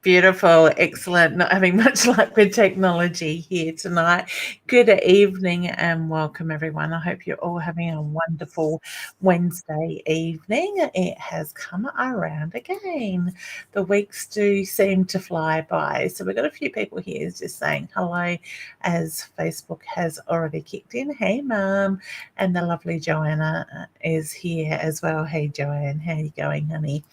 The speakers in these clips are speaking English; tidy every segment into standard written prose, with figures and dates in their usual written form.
Beautiful, excellent. Not having much luck with technology here tonight. Good evening and welcome, everyone. I hope you're all having a wonderful Wednesday evening. It has come around again. The weeks do seem to fly by. So we've got a few people here just saying hello as Facebook has already kicked in. Hey, Mum. And the lovely Joanna is here as well. Hey, Joanne, how you going, honey?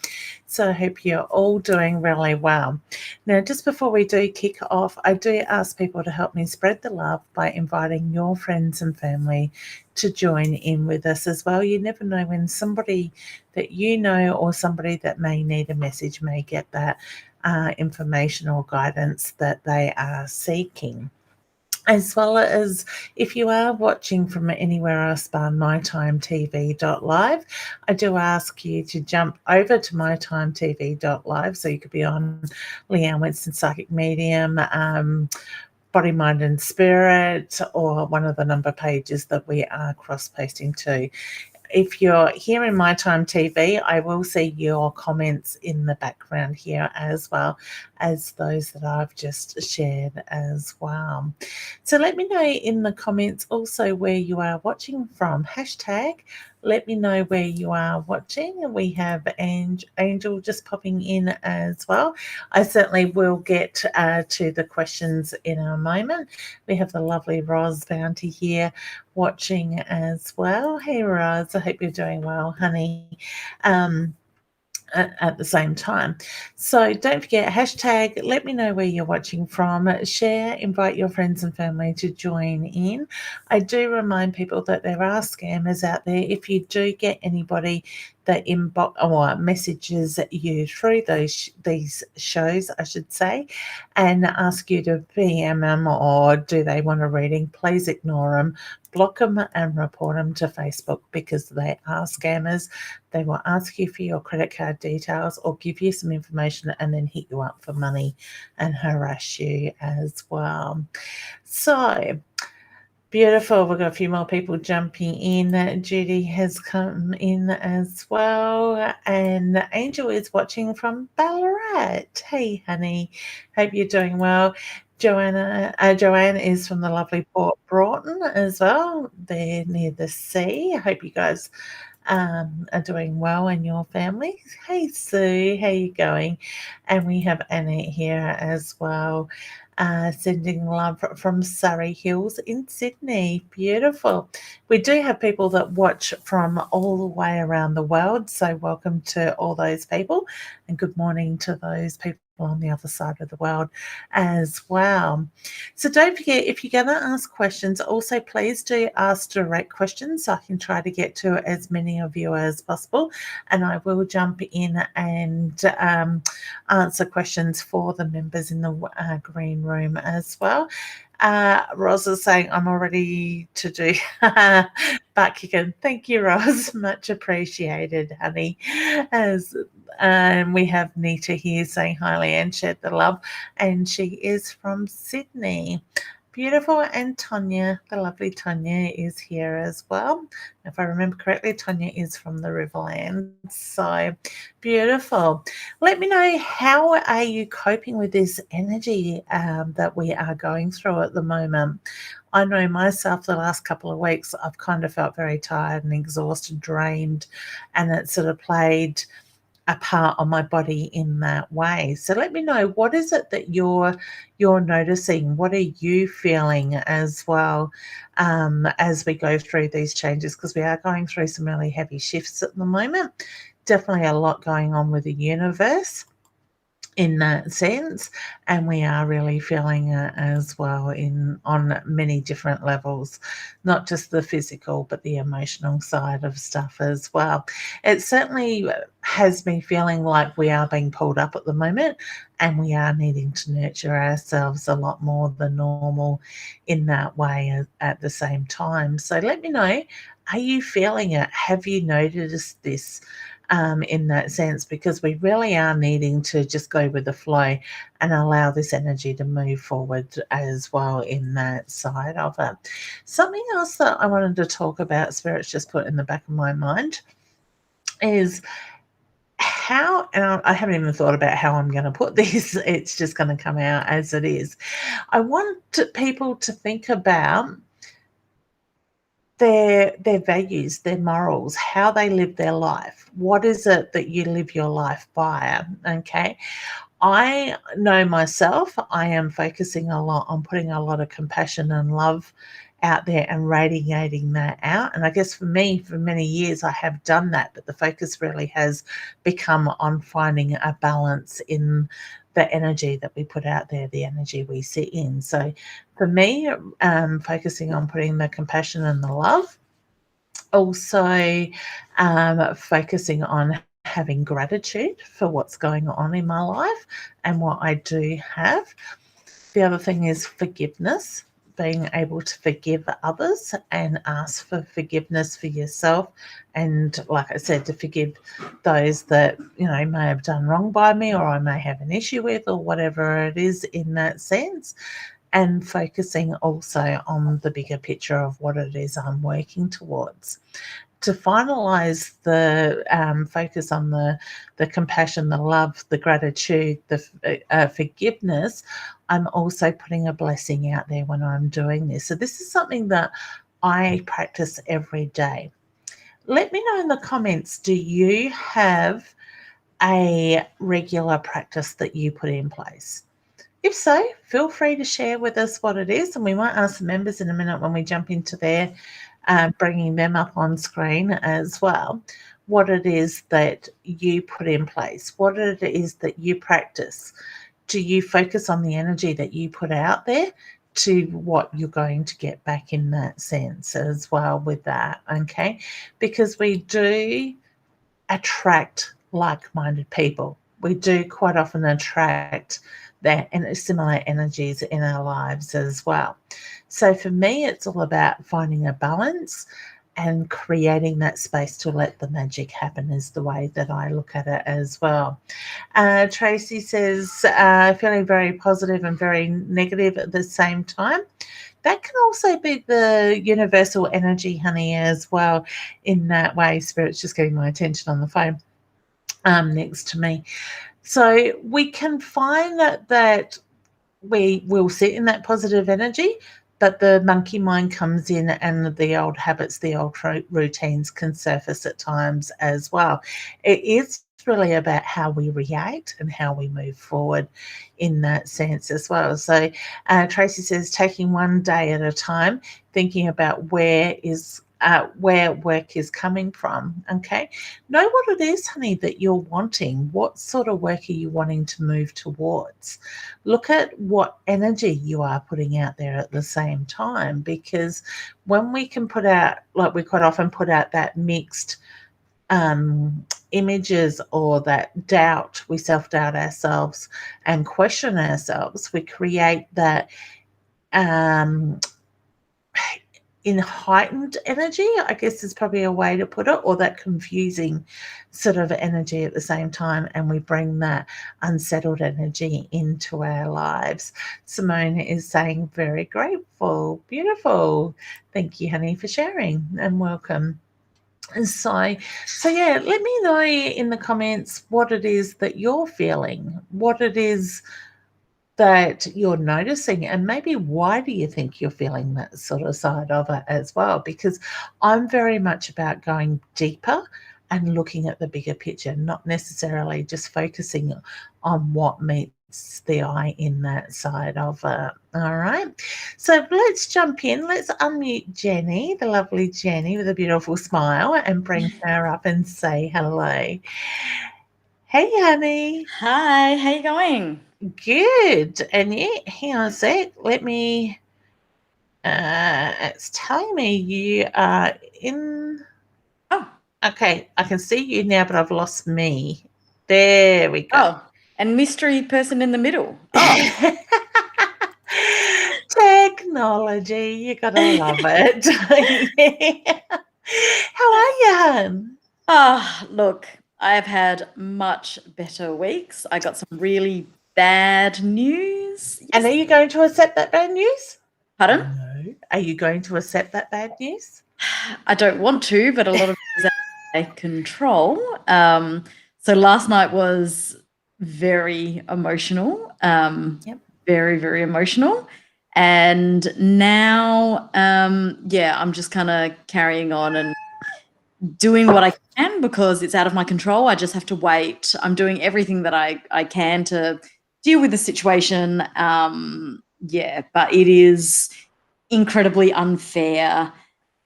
So I hope you're all doing really well. Now, just before we do kick off, I do ask people to help me spread the love by inviting your friends and family to join in with us as well. You never know when somebody that you know or somebody that may need a message may get that information or guidance that they are seeking. As well as if you are watching from anywhere else but mytimetv.live, I do ask you to jump over to mytimetv.live. So you could be on Leanne Winston Psychic Medium, Body, Mind and Spirit, or one of the number pages that we are cross-posting to. If you're here in My Time TV, I will see your comments in the background here as well as those that I've just shared as well. So let me know in the comments also where you are watching from. Hashtag, let me know where you are watching. We have Angel just popping in as well. I certainly will get to the questions in a moment. We have the lovely Roz Bounty here watching as well. Hey, Roz, I hope you're doing well, honey. At the same time. So don't forget, hashtag, let me know where you're watching from. Share, invite your friends and family to join in. I do remind people that there are scammers out there. If you do get anybody that inbox or messages you through these shows, I should say, and ask you to PM them or do they want a reading, please ignore them, block them and report them to Facebook because they are scammers. They will ask you for your credit card details or give you some information and then hit you up for money and harass you as well. So, beautiful. We've got a few more people jumping in. Judy has come in as well. And Angel is watching from Ballarat. Hey, honey. Hope you're doing well. Joanne is from the lovely Port Broughton as well. They're near the sea. I hope you guys are doing well in your family. Hey, Sue. How you going? And we have Annette here as well. Sending love from Surrey Hills in Sydney. Beautiful. We do have people that watch from all the way around the world. So, welcome to all those people, and good morning to those people on the other side of the world as well. So, don't forget, if you're going to ask questions, also please do ask direct questions so I can try to get to as many of you as possible. And I will jump in and answer questions for the members in the green room as well. Roz is saying, I'm all ready to do butt kicking. Thank you, Roz. Much appreciated, honey. As we have Nita here saying hi, Leanne, shared the love. And she is from Sydney. Beautiful. And Tonya, the lovely Tonya, is here as well. If I remember correctly, Tonya is from the Riverlands. So beautiful. Let me know, how are you coping with this energy that we are going through at the moment? I know myself, the last couple of weeks, I've kind of felt very tired and exhausted, drained, and it sort of played a part on my body in that way. So let me know, what is it that you're noticing? What are you feeling as well as we go through these changes? Because we are going through some really heavy shifts at the moment. Definitely a lot going on with the universe in that sense, and we are really feeling it as well on many different levels, not just the physical but the emotional side of stuff as well. It certainly has me feeling like we are being pulled up at the moment, and we are needing to nurture ourselves a lot more than normal in that way at the same time. So let me know, are you feeling it? Have you noticed this in that sense? Because we really are needing to just go with the flow and allow this energy to move forward as well in that side of it. Something else that I wanted to talk about, Spirit's just put in the back of my mind, is how, and I haven't even thought about how I'm going to put this, it's just going to come out as it is. I want people to think about their values, their morals, how they live their life. What is it that you live your life by? Okay. I know myself, I am focusing a lot on putting a lot of compassion and love out there and radiating that out. And I guess for me, for many years, I have done that, but the focus really has become on finding a balance in the energy that we put out there, the energy we sit in. So for me, focusing on putting the compassion and the love, also focusing on having gratitude for what's going on in my life and what I do have. The other thing is forgiveness, being able to forgive others and ask for forgiveness for yourself. And like I said, to forgive those that, may have done wrong by me or I may have an issue with or whatever it is in that sense. And focusing also on the bigger picture of what it is I'm working towards. To finalize the focus on the compassion, the love, the gratitude, the forgiveness, I'm also putting a blessing out there when I'm doing this. So this is something that I practice every day. Let me know in the comments, do you have a regular practice that you put in place? If so, feel free to share with us what it is, and we might ask the members in a minute when we jump into their bringing them up on screen as well, what it is that you put in place, what it is that you practice. Do you focus on the energy that you put out there to what you're going to get back in that sense as well with that, okay? Because we do attract like-minded people. We do quite often attract that and similar energies in our lives as well. So for me, it's all about finding a balance and creating that space to let the magic happen is the way that I look at it as well. Tracy says, feeling very positive and very negative at the same time. That can also be the universal energy, honey, as well. In that way, Spirit's just getting my attention on the phone next to me. So we can find that we will sit in that positive energy, but the monkey mind comes in and the old habits, the old routines can surface at times as well. It is really about how we react and how we move forward in that sense as well. So Tracy says, taking one day at a time, thinking about where work is coming from. Okay. Know what it is, honey, that you're wanting. What sort of work are you wanting to move towards? Look at what energy you are putting out there at the same time, because when we can put out, like we quite often put out that mixed images or that doubt, we self-doubt ourselves and question ourselves, we create that in heightened energy, I guess is probably a way to put it, or that confusing sort of energy at the same time, and we bring that unsettled energy into our lives. Simone is saying, very grateful, beautiful. Thank you, honey, for sharing, and welcome. And so yeah, let me know in the comments what it is that you're feeling, what it is that you're noticing, and maybe why do you think you're feeling that sort of side of it as well? Because I'm very much about going deeper and looking at the bigger picture, not necessarily just focusing on what meets the eye in that side of it. All right. So let's jump in. Let's unmute Jenny, the lovely Jenny with a beautiful smile, and bring her up and say hello. Hey, honey. Hi, how you going? Good. And yeah, hang on a sec. Let me. It's telling me you are in. Oh, Okay, I can see you now, but I've lost me. There we go. oh, and mystery person in the middle. Oh, Technology, you gotta love it. Yeah. How are you, hun? Look, I have had much better weeks. I got some really bad news. And are you going to accept that bad news? Pardon? No. Are you going to accept that bad news? I don't want to, but a lot of it is out of my control. So last night was very emotional, Yep. very, very emotional. And now, I'm just kind of carrying on and doing what I can because it's out of my control. I just have to wait. I'm doing everything that I can to deal with the situation. But it is incredibly unfair.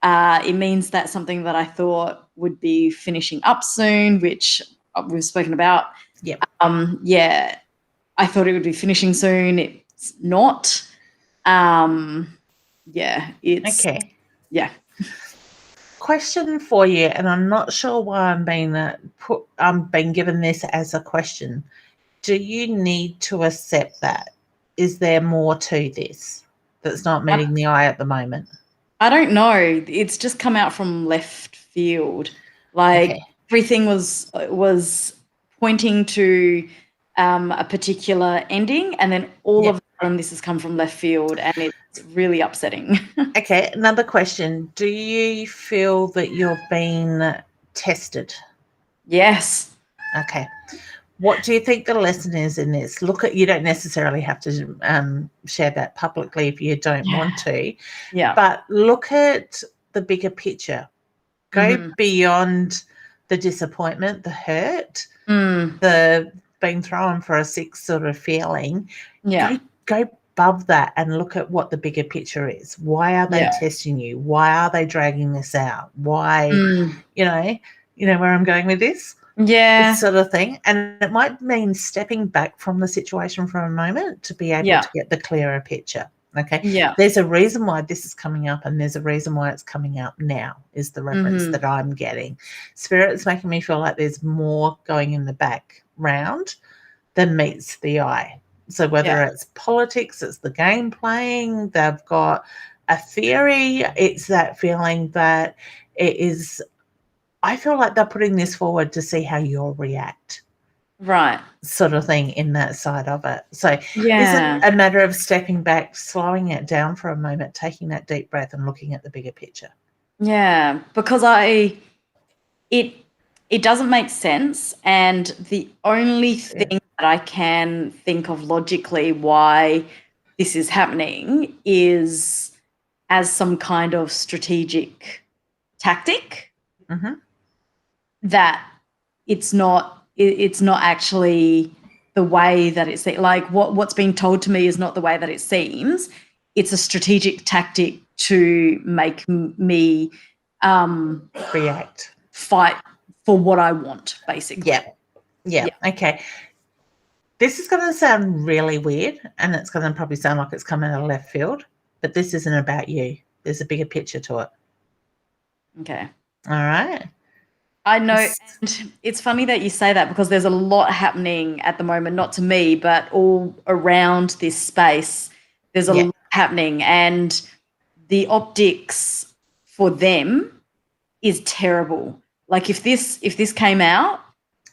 It means that something that I thought would be finishing up soon, which we've spoken about. Yep. I thought it would be finishing soon. It's not. It's Okay. yeah. Question for you, and I'm not sure why I'm being given this as a question. Do you need to accept that? Is there more to this that's not meeting the eye at the moment? I don't know. It's just come out from left field. Like Okay. everything was pointing to a particular ending, and then all of a sudden this has come from left field, and it's really upsetting. Okay, another question. Do you feel that you're being tested? Yes. Okay. What do you think the lesson is in this? You don't necessarily have to share that publicly if you don't want to. Yeah. But look at the bigger picture. Go beyond the disappointment, the hurt, the being thrown for a six sort of feeling. Yeah. Go above that and look at what the bigger picture is. Why are they testing you? Why are they dragging this out? Why, you know where I'm going with this? Yeah. This sort of thing. And it might mean stepping back from the situation for a moment to be able to get the clearer picture. Okay. Yeah. There's a reason why this is coming up, and there's a reason why it's coming up now, is the reference that I'm getting. Spirit's making me feel like there's more going in the background than meets the eye. So whether it's politics, it's the game playing, they've got a theory, it's that feeling that it is, I feel like they're putting this forward to see how you'll react. Right. Sort of thing in that side of it. So is it a matter of stepping back, slowing it down for a moment, taking that deep breath and looking at the bigger picture? Yeah, because it doesn't make sense, and the only thing that I can think of logically why this is happening is as some kind of strategic tactic that it's not actually the way that it's like what's being told to me is not the way that it seems. It's a strategic tactic to make me fight for what I want, basically. Yeah. Okay. This is going to sound really weird, and it's going to probably sound like it's coming out of left field, but this isn't about you. There's a bigger picture to it. Okay. All right. I know. And it's funny that you say that because there's a lot happening at the moment, not to me, but all around this space. There's a lot happening, and the optics for them is terrible. Like if this came out,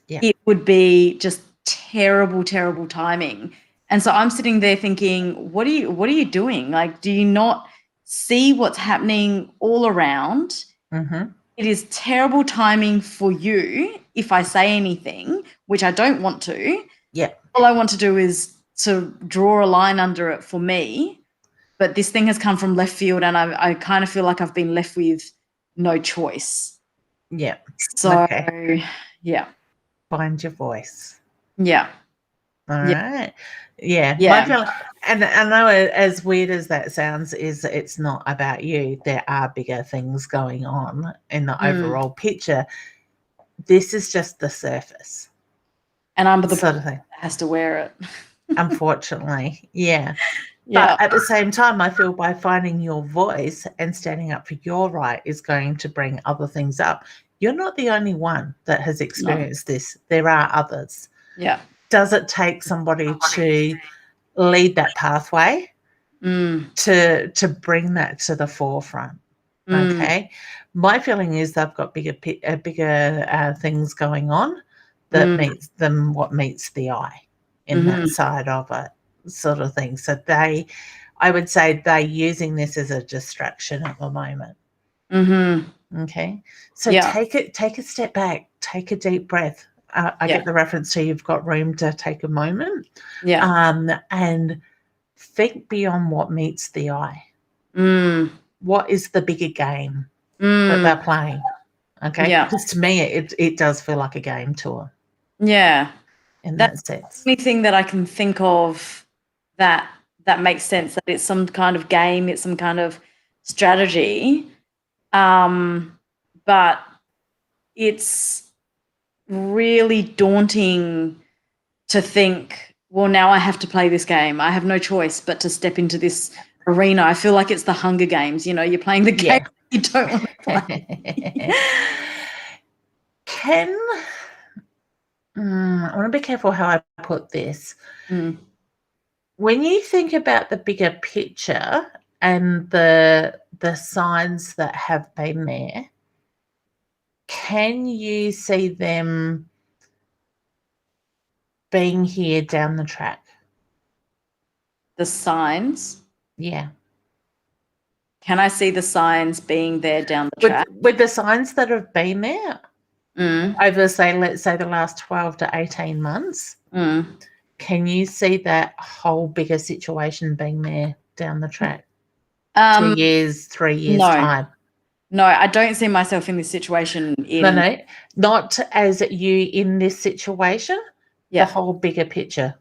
it would be just terrible, terrible timing. And so I'm sitting there thinking, what are you doing? Like, do you not see what's happening all around? It is terrible timing for you if I say anything, which I don't want to. All I want to do is to draw a line under it for me. But this thing has come from left field, and I kind of feel like I've been left with no choice. So, Find your voice. All right. My feeling, and I know as weird as that sounds, is it's not about you. There are bigger things going on in the overall picture. This is just the surface. And I'm the sort of thing that has to wear it. Unfortunately, But at the same time, I feel by finding your voice and standing up for your right is going to bring other things up. You're not the only one that has experienced this. There are others. Does it take somebody to lead that pathway to bring that to the forefront? Okay. My feeling is they've got bigger things going on that meets them what meets the eye in that side of it, sort of thing. So I would say they're using this as a distraction at the moment. Okay. So take a step back, take a deep breath, I get the reference to you've got room to take a moment. Yeah. And think beyond what meets the eye. What is the bigger game that they're playing? Okay. Yeah. Because to me, it does feel like a game tour. Yeah. In That's that sense. the only thing that I can think of that makes sense, that it's some kind of game, it's some kind of strategy. But it's really daunting to think, well, now I have to play this game. I have no choice but to step into this arena. I feel like it's the Hunger Games. You're playing the game you don't want to play. I want to be careful how I put this. When you think about the bigger picture and the signs that have been there, can you see them being here down the track? The signs? Yeah. Can I see the signs being there down the track? With the signs that have been there over, let's say the last 12 to 18 months, can you see that whole bigger situation being there down the track? 2 years, 3 years time? No, I don't see myself in this situation. No, not as you in this situation. The whole bigger picture.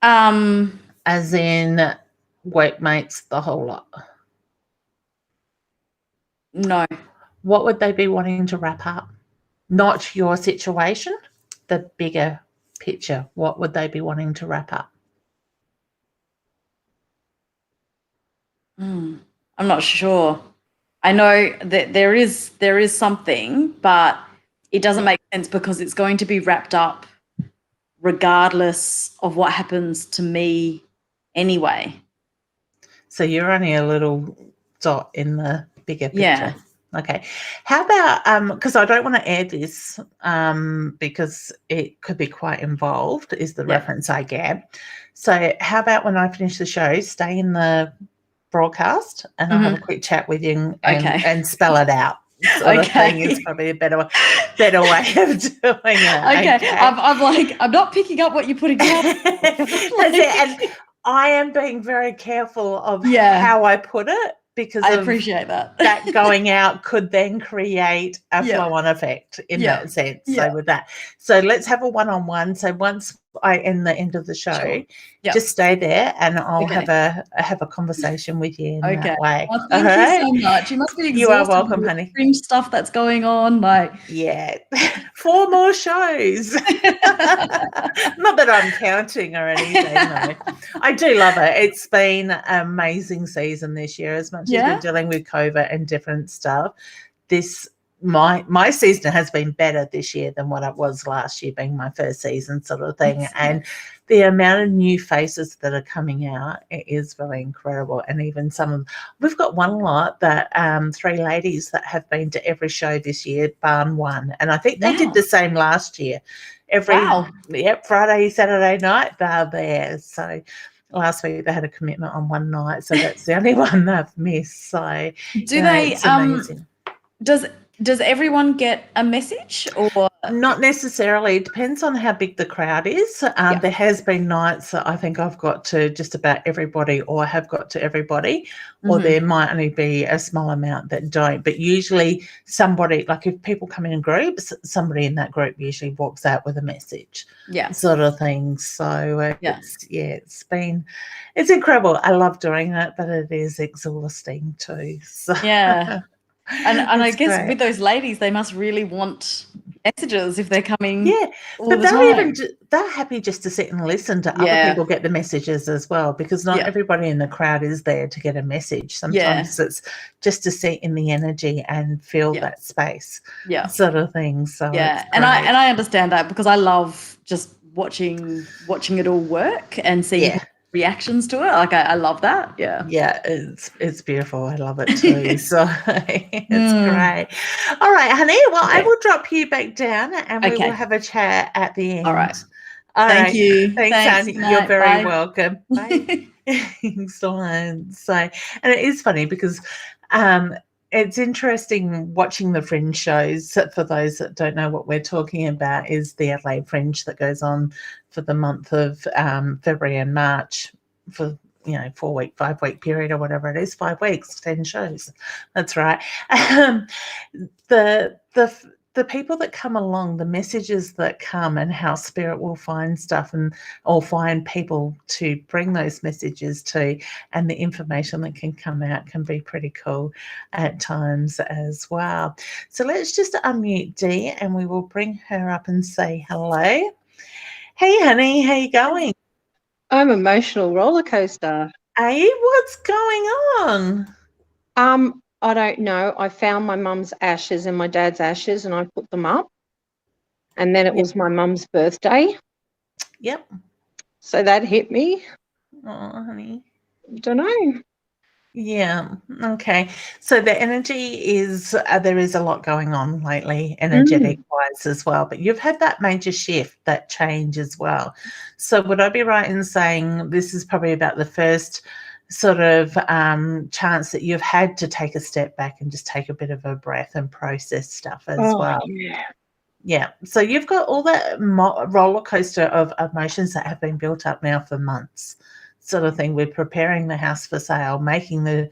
As in workmates, the whole lot. No. What would they be wanting to wrap up? Not your situation, the bigger picture. What would they be wanting to wrap up? I'm not sure. I know that there is something, but it doesn't make sense because it's going to be wrapped up regardless of what happens to me anyway. So you're only a little dot in the bigger picture. Yeah. Okay. How about, because I don't want to air this because it could be quite involved, is the reference I get. So how about when I finish the show, stay in the broadcast and I'll have a quick chat with you and spell it out. Sort of thing is probably a better way of doing it. Okay. I'm not picking up what you're putting down. And I am being very careful of how I put it, because I appreciate that. That going out could then create a flow-on effect in that sense. So with that, so let's have a one-on-one. So once I end the end of the show, just stay there and I'll have a conversation with you in that way. Well, thank you so much. You must be exhausted. You are welcome, honey. Fringe stuff that's going on, 4 more shows. Not that I'm counting or anything. No. I do love it. It's been an amazing season this year, as much as we're dealing with COVID and different stuff. My season has been better this year than what it was last year, being my first season sort of thing. And the amount of new faces that are coming out, it is really incredible. And even we've got one lot that 3 ladies that have been to every show this year, barn one. And I think they did the same last year. Friday, Saturday night, they're there. So last week they had a commitment on one night, so that's the only one they've missed. So it's amazing. Does everyone get a message, or not necessarily? It depends on how big the crowd is. There has been nights that I think I've got to just about everybody, or have got to everybody, or there might only be a small amount that don't. But usually somebody, like if people come in groups, somebody in that group usually walks out with a message, sort of thing. So it's incredible. I love doing it, but it is exhausting too. So. And I guess with those ladies, they must really want messages if they're coming. But they're happy just to sit and listen to other people get the messages as well, because not everybody in the crowd is there to get a message. Sometimes it's just to sit in the energy and feel that space, sort of thing. So and I understand that, because I love just watching it all work and seeing reactions to it. Like I love that. It's beautiful. I love it too. So it's great. All right, honey, well, I will drop you back down and we will have a chat at the end. All right. Thank you. Thanks, honey. You're very welcome. Bye. Excellent. So, and it is funny because it's interesting watching the Fringe shows. For those that don't know what we're talking about, is the Adelaide Fringe that goes on for the month of February and March for 4-week, 5-week period or whatever it is, 5 weeks, 10 shows. That's right. The the people that come along, the messages that come, and how spirit will find stuff or find people to bring those messages to, and the information that can come out can be pretty cool at times as well. So let's just unmute Dee and we will bring her up and say hello. Hey, honey, how you going? I'm emotional roller coaster. Hey, what's going on? I don't know. I found my mum's ashes and my dad's ashes and I put them up. And then it was my mum's birthday. Yep. So that hit me. Oh, honey. Don't know. Yeah. Okay. So the energy is there is a lot going on lately, energetic wise as well. But you've had that major shift, that change as well. So would I be right in saying this is probably about the first sort of chance that you've had to take a step back and just take a bit of a breath and process stuff as well? Yeah. Yeah. So you've got all that roller coaster of emotions that have been built up now for months, sort of thing. We're preparing the house for sale, making the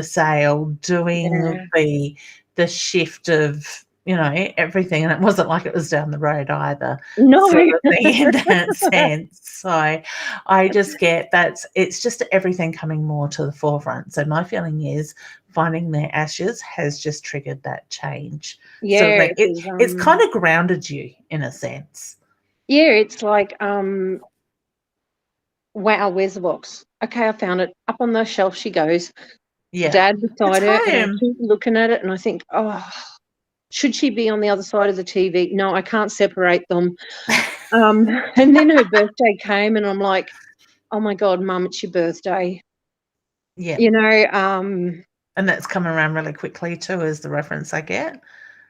sale, doing the shift of everything, and it wasn't like it was down the road either. No. Sort of thing in that sense. So I just get it's just everything coming more to the forefront. So my feeling is finding their ashes has just triggered that change. Yeah. So it's kind of grounded you in a sense. Yeah, it's like, wow, where's the box? Okay, I found it. Up on the shelf she goes. Yeah. Dad beside her, and I home. keep looking at it and I think, should she be on the other side of the TV? No, I can't separate them. And then her birthday came and I'm like, oh my God, Mum, it's your birthday. Yeah. And that's coming around really quickly too, is the reference I get.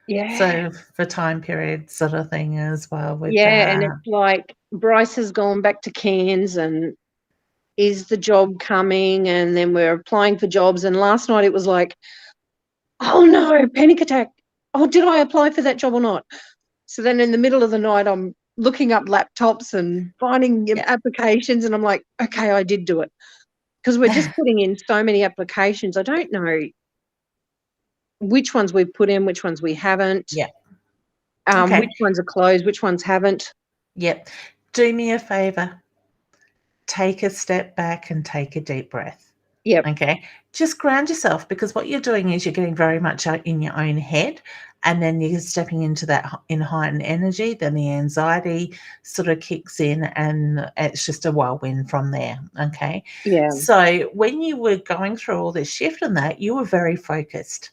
Yeah. So for time period sort of thing as well. With and it's like Bryce has gone back to Cairns and is the job coming? And then we're applying for jobs. And last night it was like, oh no, panic attack. Oh, did I apply for that job or not? So then in the middle of the night, I'm looking up laptops and finding applications. And I'm like, okay, I did do it. Because we're just putting in so many applications. I don't know which ones we've put in, which ones we haven't. Yeah. Which ones are closed, which ones haven't. Yep. Do me a favor. Take a step back and take a deep breath. Yep. Okay. Just ground yourself, because what you're doing is you're getting very much out in your own head, and then you're stepping into that in heightened energy. Then the anxiety sort of kicks in and it's just a whirlwind from there. Okay. Yeah. So when you were going through all this shift and that, you were very focused.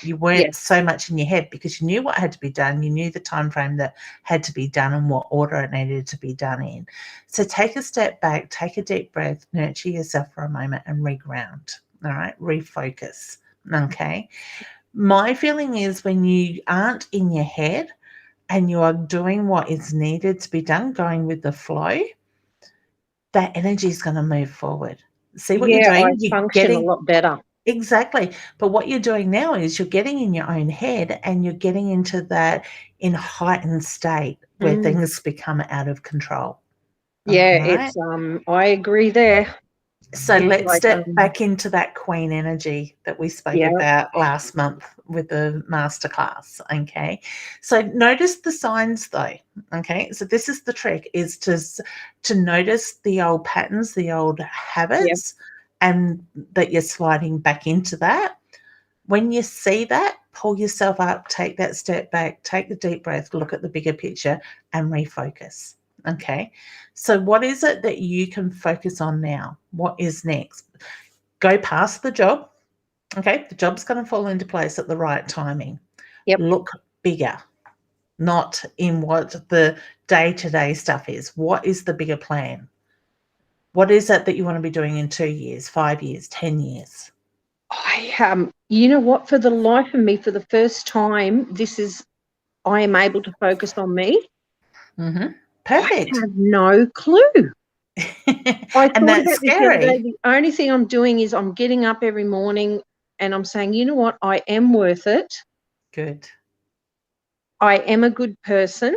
You weren't so much in your head, because you knew what had to be done. You knew the time frame that had to be done and what order it needed to be done in. So take a step back, take a deep breath, nurture yourself for a moment and reground. All right, refocus. Okay. My feeling is when you aren't in your head and you are doing what is needed to be done, going with the flow, that energy is going to move forward. See what you're doing? I function a lot better. Exactly. But what you're doing now is you're getting in your own head and you're getting into that in heightened state where things become out of control. Yeah, it's I agree there. So let's step back into that queen energy that we spoke about last month with the masterclass. Okay. So notice the signs though. Okay. So this is the trick, is to notice the old patterns, the old habits, and that you're sliding back into that. When you see that, pull yourself up, take that step back, take the deep breath, look at the bigger picture and refocus. Okay. So what is it that you can focus on now? What is next? Go past the job. Okay. The job's going to fall into place at the right timing. Yep. Look bigger, not in what the day-to-day stuff is. What is the bigger plan? What is it that you want to be doing in 2 years, 5 years, 10 years? You know what? For the life of me, for the first time, I am able to focus on me. Mm-hmm. Perfect. I have no clue. I and that's scary. The only thing I'm doing is I'm getting up every morning. and I'm saying, you know what, I am worth it. Good. I am a good person.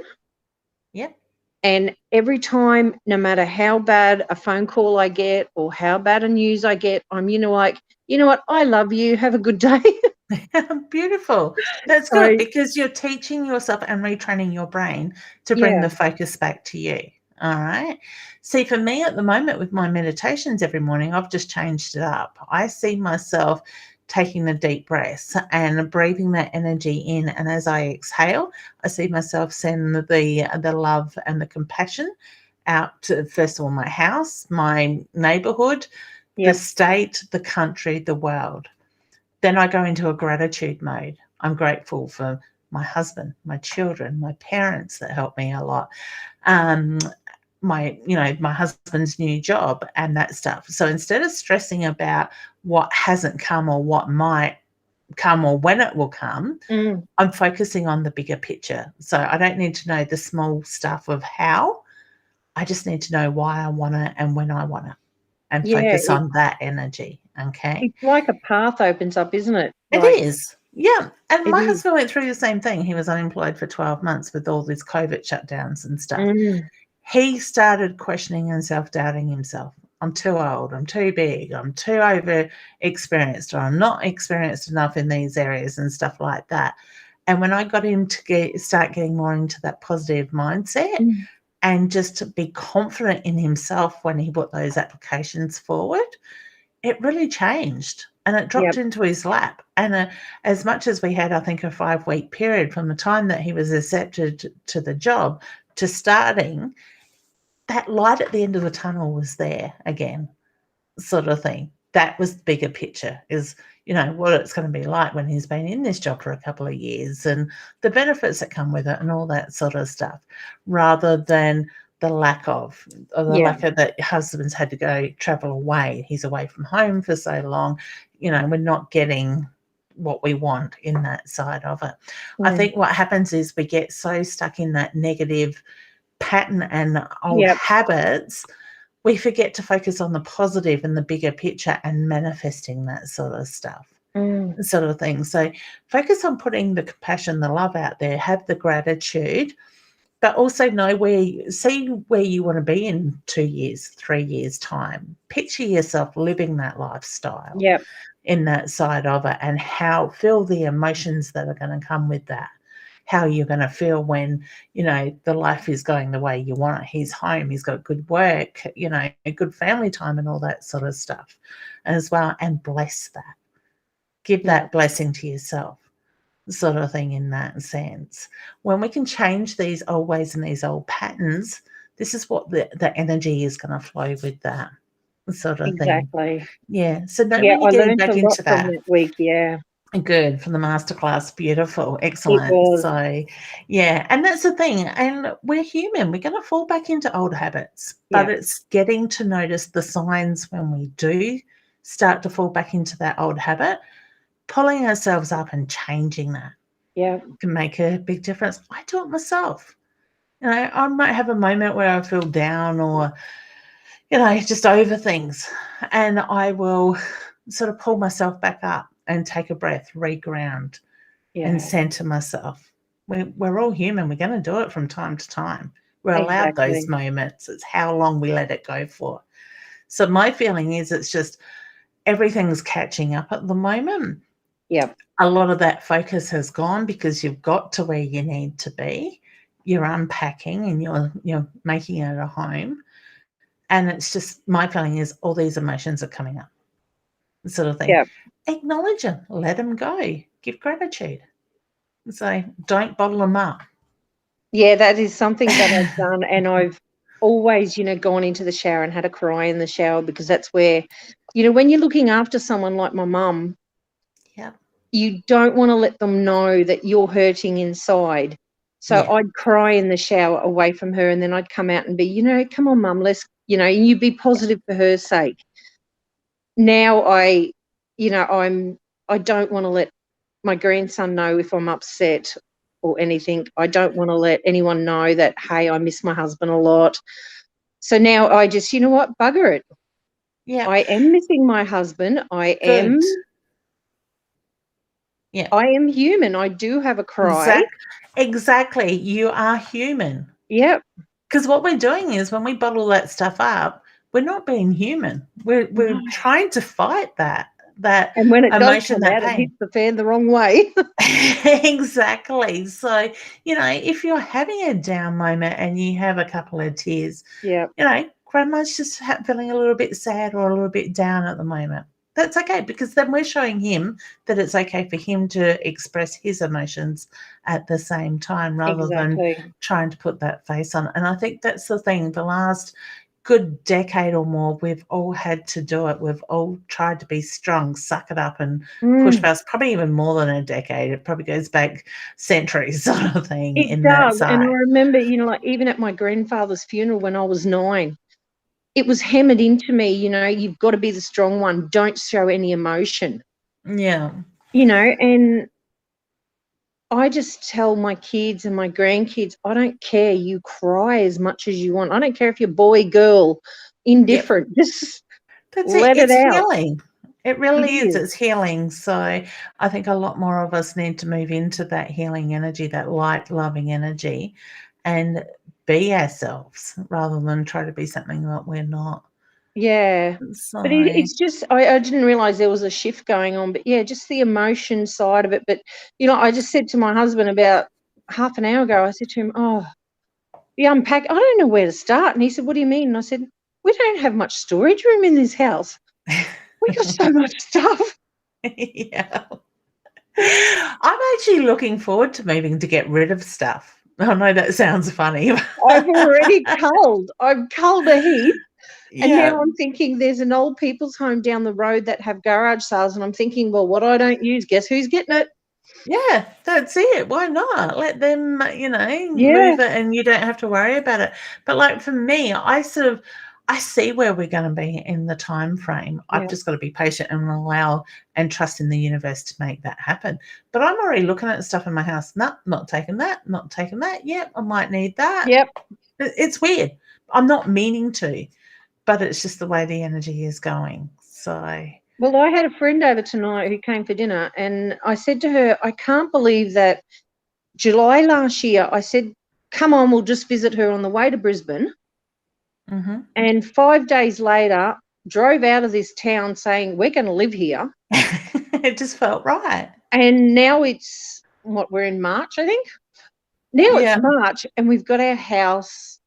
Yep. And every time, no matter how bad a phone call I get or how bad a news I get, I'm, like, you know what, I love you. Have a good day. Beautiful. That's So, good, because you're teaching yourself and retraining your brain to bring yeah. the focus back to you. All right. See, for me at the moment with my meditations every morning, I've just changed it up. I see myself taking the deep breaths and breathing that energy in. And as I exhale, I see myself send the love and the compassion out to, first of all, my house, my neighborhood, the Yep. state, the country, the world. Then I go into a gratitude mode. I'm grateful for my husband, my children, my parents that help me a lot. My husband's new job and that stuff. So instead of stressing about what hasn't come or what might come or when it will come, I'm focusing on the bigger picture. So I don't need to know the small stuff of how. I just need to know why I want it and when I want it, and focus on that energy. Okay. It's like a path opens up, isn't it? It is. Yeah. And It my is. husband went through the same thing. He was unemployed for 12 months with all these COVID shutdowns and stuff. He started questioning and self-doubting himself. I'm too old. I'm too big. I'm too over experienced, or I'm not experienced enough in these areas and stuff like that. And when I got him to start getting more into that positive mindset and just to be confident in himself when he put those applications forward, it really changed, and it dropped into his lap. And as much as we had, I think, a 5-week period from the time that he was accepted to the job to starting, that light at the end of the tunnel was there again, sort of thing. That was the bigger picture, is, what it's going to be like when he's been in this job for a couple of years and the benefits that come with it and all that sort of stuff, rather than the lack of that husband's had to go travel away. He's away from home for so long. We're not getting what we want in that side of it. I think what happens is we get so stuck in that negative pattern and old habits, we forget to focus on the positive and the bigger picture and manifesting that sort of stuff, sort of thing. So focus on putting the compassion, the love out there, have the gratitude, but also know see where you want to be in 2 years, 3 years time. Picture yourself living that lifestyle in that side of it, and feel the emotions that are going to come with that. How you're going to feel when, the life is going the way you want it. He's home, he's got good work, a good family time and all that sort of stuff as well. And bless that. Give that blessing to yourself, sort of thing, in that sense. When we can change these old ways and these old patterns, this is what the energy is going to flow with that sort of thing. Exactly. Yeah. So when you're I getting learned back a lot into from that. that week. Good, from the masterclass. Beautiful. Excellent. So, yeah, and that's the thing. And we're human. We're going to fall back into old habits, but it's getting to notice the signs when we do start to fall back into that old habit, pulling ourselves up and changing that. Can make a big difference. I do it myself. I might have a moment where I feel down or, just over things, and I will sort of pull myself back up and take a breath, reground, and center myself. We're all human. We're going to do it from time to time. We're allowed those moments. It's how long we let it go for. So my feeling is it's just everything's catching up at the moment. A lot of that focus has gone because you've got to where you need to be. You're unpacking and you're making it a home. And it's just, my feeling is all these emotions are coming up, sort of thing. Acknowledge them, let them go, give gratitude. So don't bottle them up. That is something that I've done, and I've always, gone into the shower and had a cry in the shower, because that's where, when you're looking after someone like my mum, you don't want to let them know that you're hurting inside. So I'd cry in the shower away from her, and then I'd come out and be, come on, Mum, let's, and you be positive for her sake. Now I don't want to let my grandson know if I'm upset or anything. I don't want to let anyone know that, hey, I miss my husband a lot. So now I just, you know what, bugger it. I am missing my husband. I am Yeah. I am human. I do have a cry. Exactly. You are human. Yep. Because what we're doing is when we bottle that stuff up, we're not being human. We're No. trying to fight that And when it does emotion, come that out, it pain. hits the fan the wrong way. Exactly. So, if you're having a down moment and you have a couple of tears, Yeah. grandma's just feeling a little bit sad or a little bit down at the moment. That's okay, because then we're showing him that it's okay for him to express his emotions at the same time rather than Exactly. trying to put that face on. And I think that's the thing. The last good decade or more, we've all had to do it. We've all tried to be strong, suck it up and push past, probably even more than a decade. It probably goes back centuries sort of thing It in that does. And I side. remember, like even at my grandfather's funeral when I was 9, it was hammered into me, you've got to be the strong one. Don't show any emotion, Yeah. and I just tell my kids and my grandkids, I don't care. You cry as much as you want. I don't care if you're boy, girl, indifferent. Just That's it. let it It's out. healing. It It really is. is. It's healing. So I think a lot more of us need to move into that healing energy, that light, loving energy, and be ourselves rather than try to be something that we're not. Yeah. So, But it's just, I didn't realise there was a shift going on. But, yeah, just the emotion side of it. But, I just said to my husband about half an hour ago, I said to him, the unpack, I don't know where to start. And he said, what do you mean? And I said, we don't have much storage room in this house. We got so much stuff. yeah. I'm actually looking forward to moving to get rid of stuff. I know that sounds funny. I've already culled. I've culled a heap. And Yeah. now I'm thinking there's an old people's home down the road that have garage sales. And I'm thinking, well, what I don't use, guess who's getting it? Yeah, that's it. Why not? Let them, Yeah. move it and you don't have to worry about it. But like for me, I see where we're going to be in the time frame. I've Yeah. just got to be patient and allow and trust in the universe to make that happen. But I'm already looking at stuff in my house. No, not taking that, not taking that. Yep, I might need that. Yep. It's weird. I'm not meaning to, but it's just the way the energy is going. So Well, I had a friend over tonight who came for dinner, and I said to her, I can't believe that July last year, I said, come on, we'll just visit her on the way to Brisbane. And 5 days later, drove out of this town saying, we're going to live here. it just felt right. And now it's, we're in March, I think. Now Yeah. it's March, and we've got our house,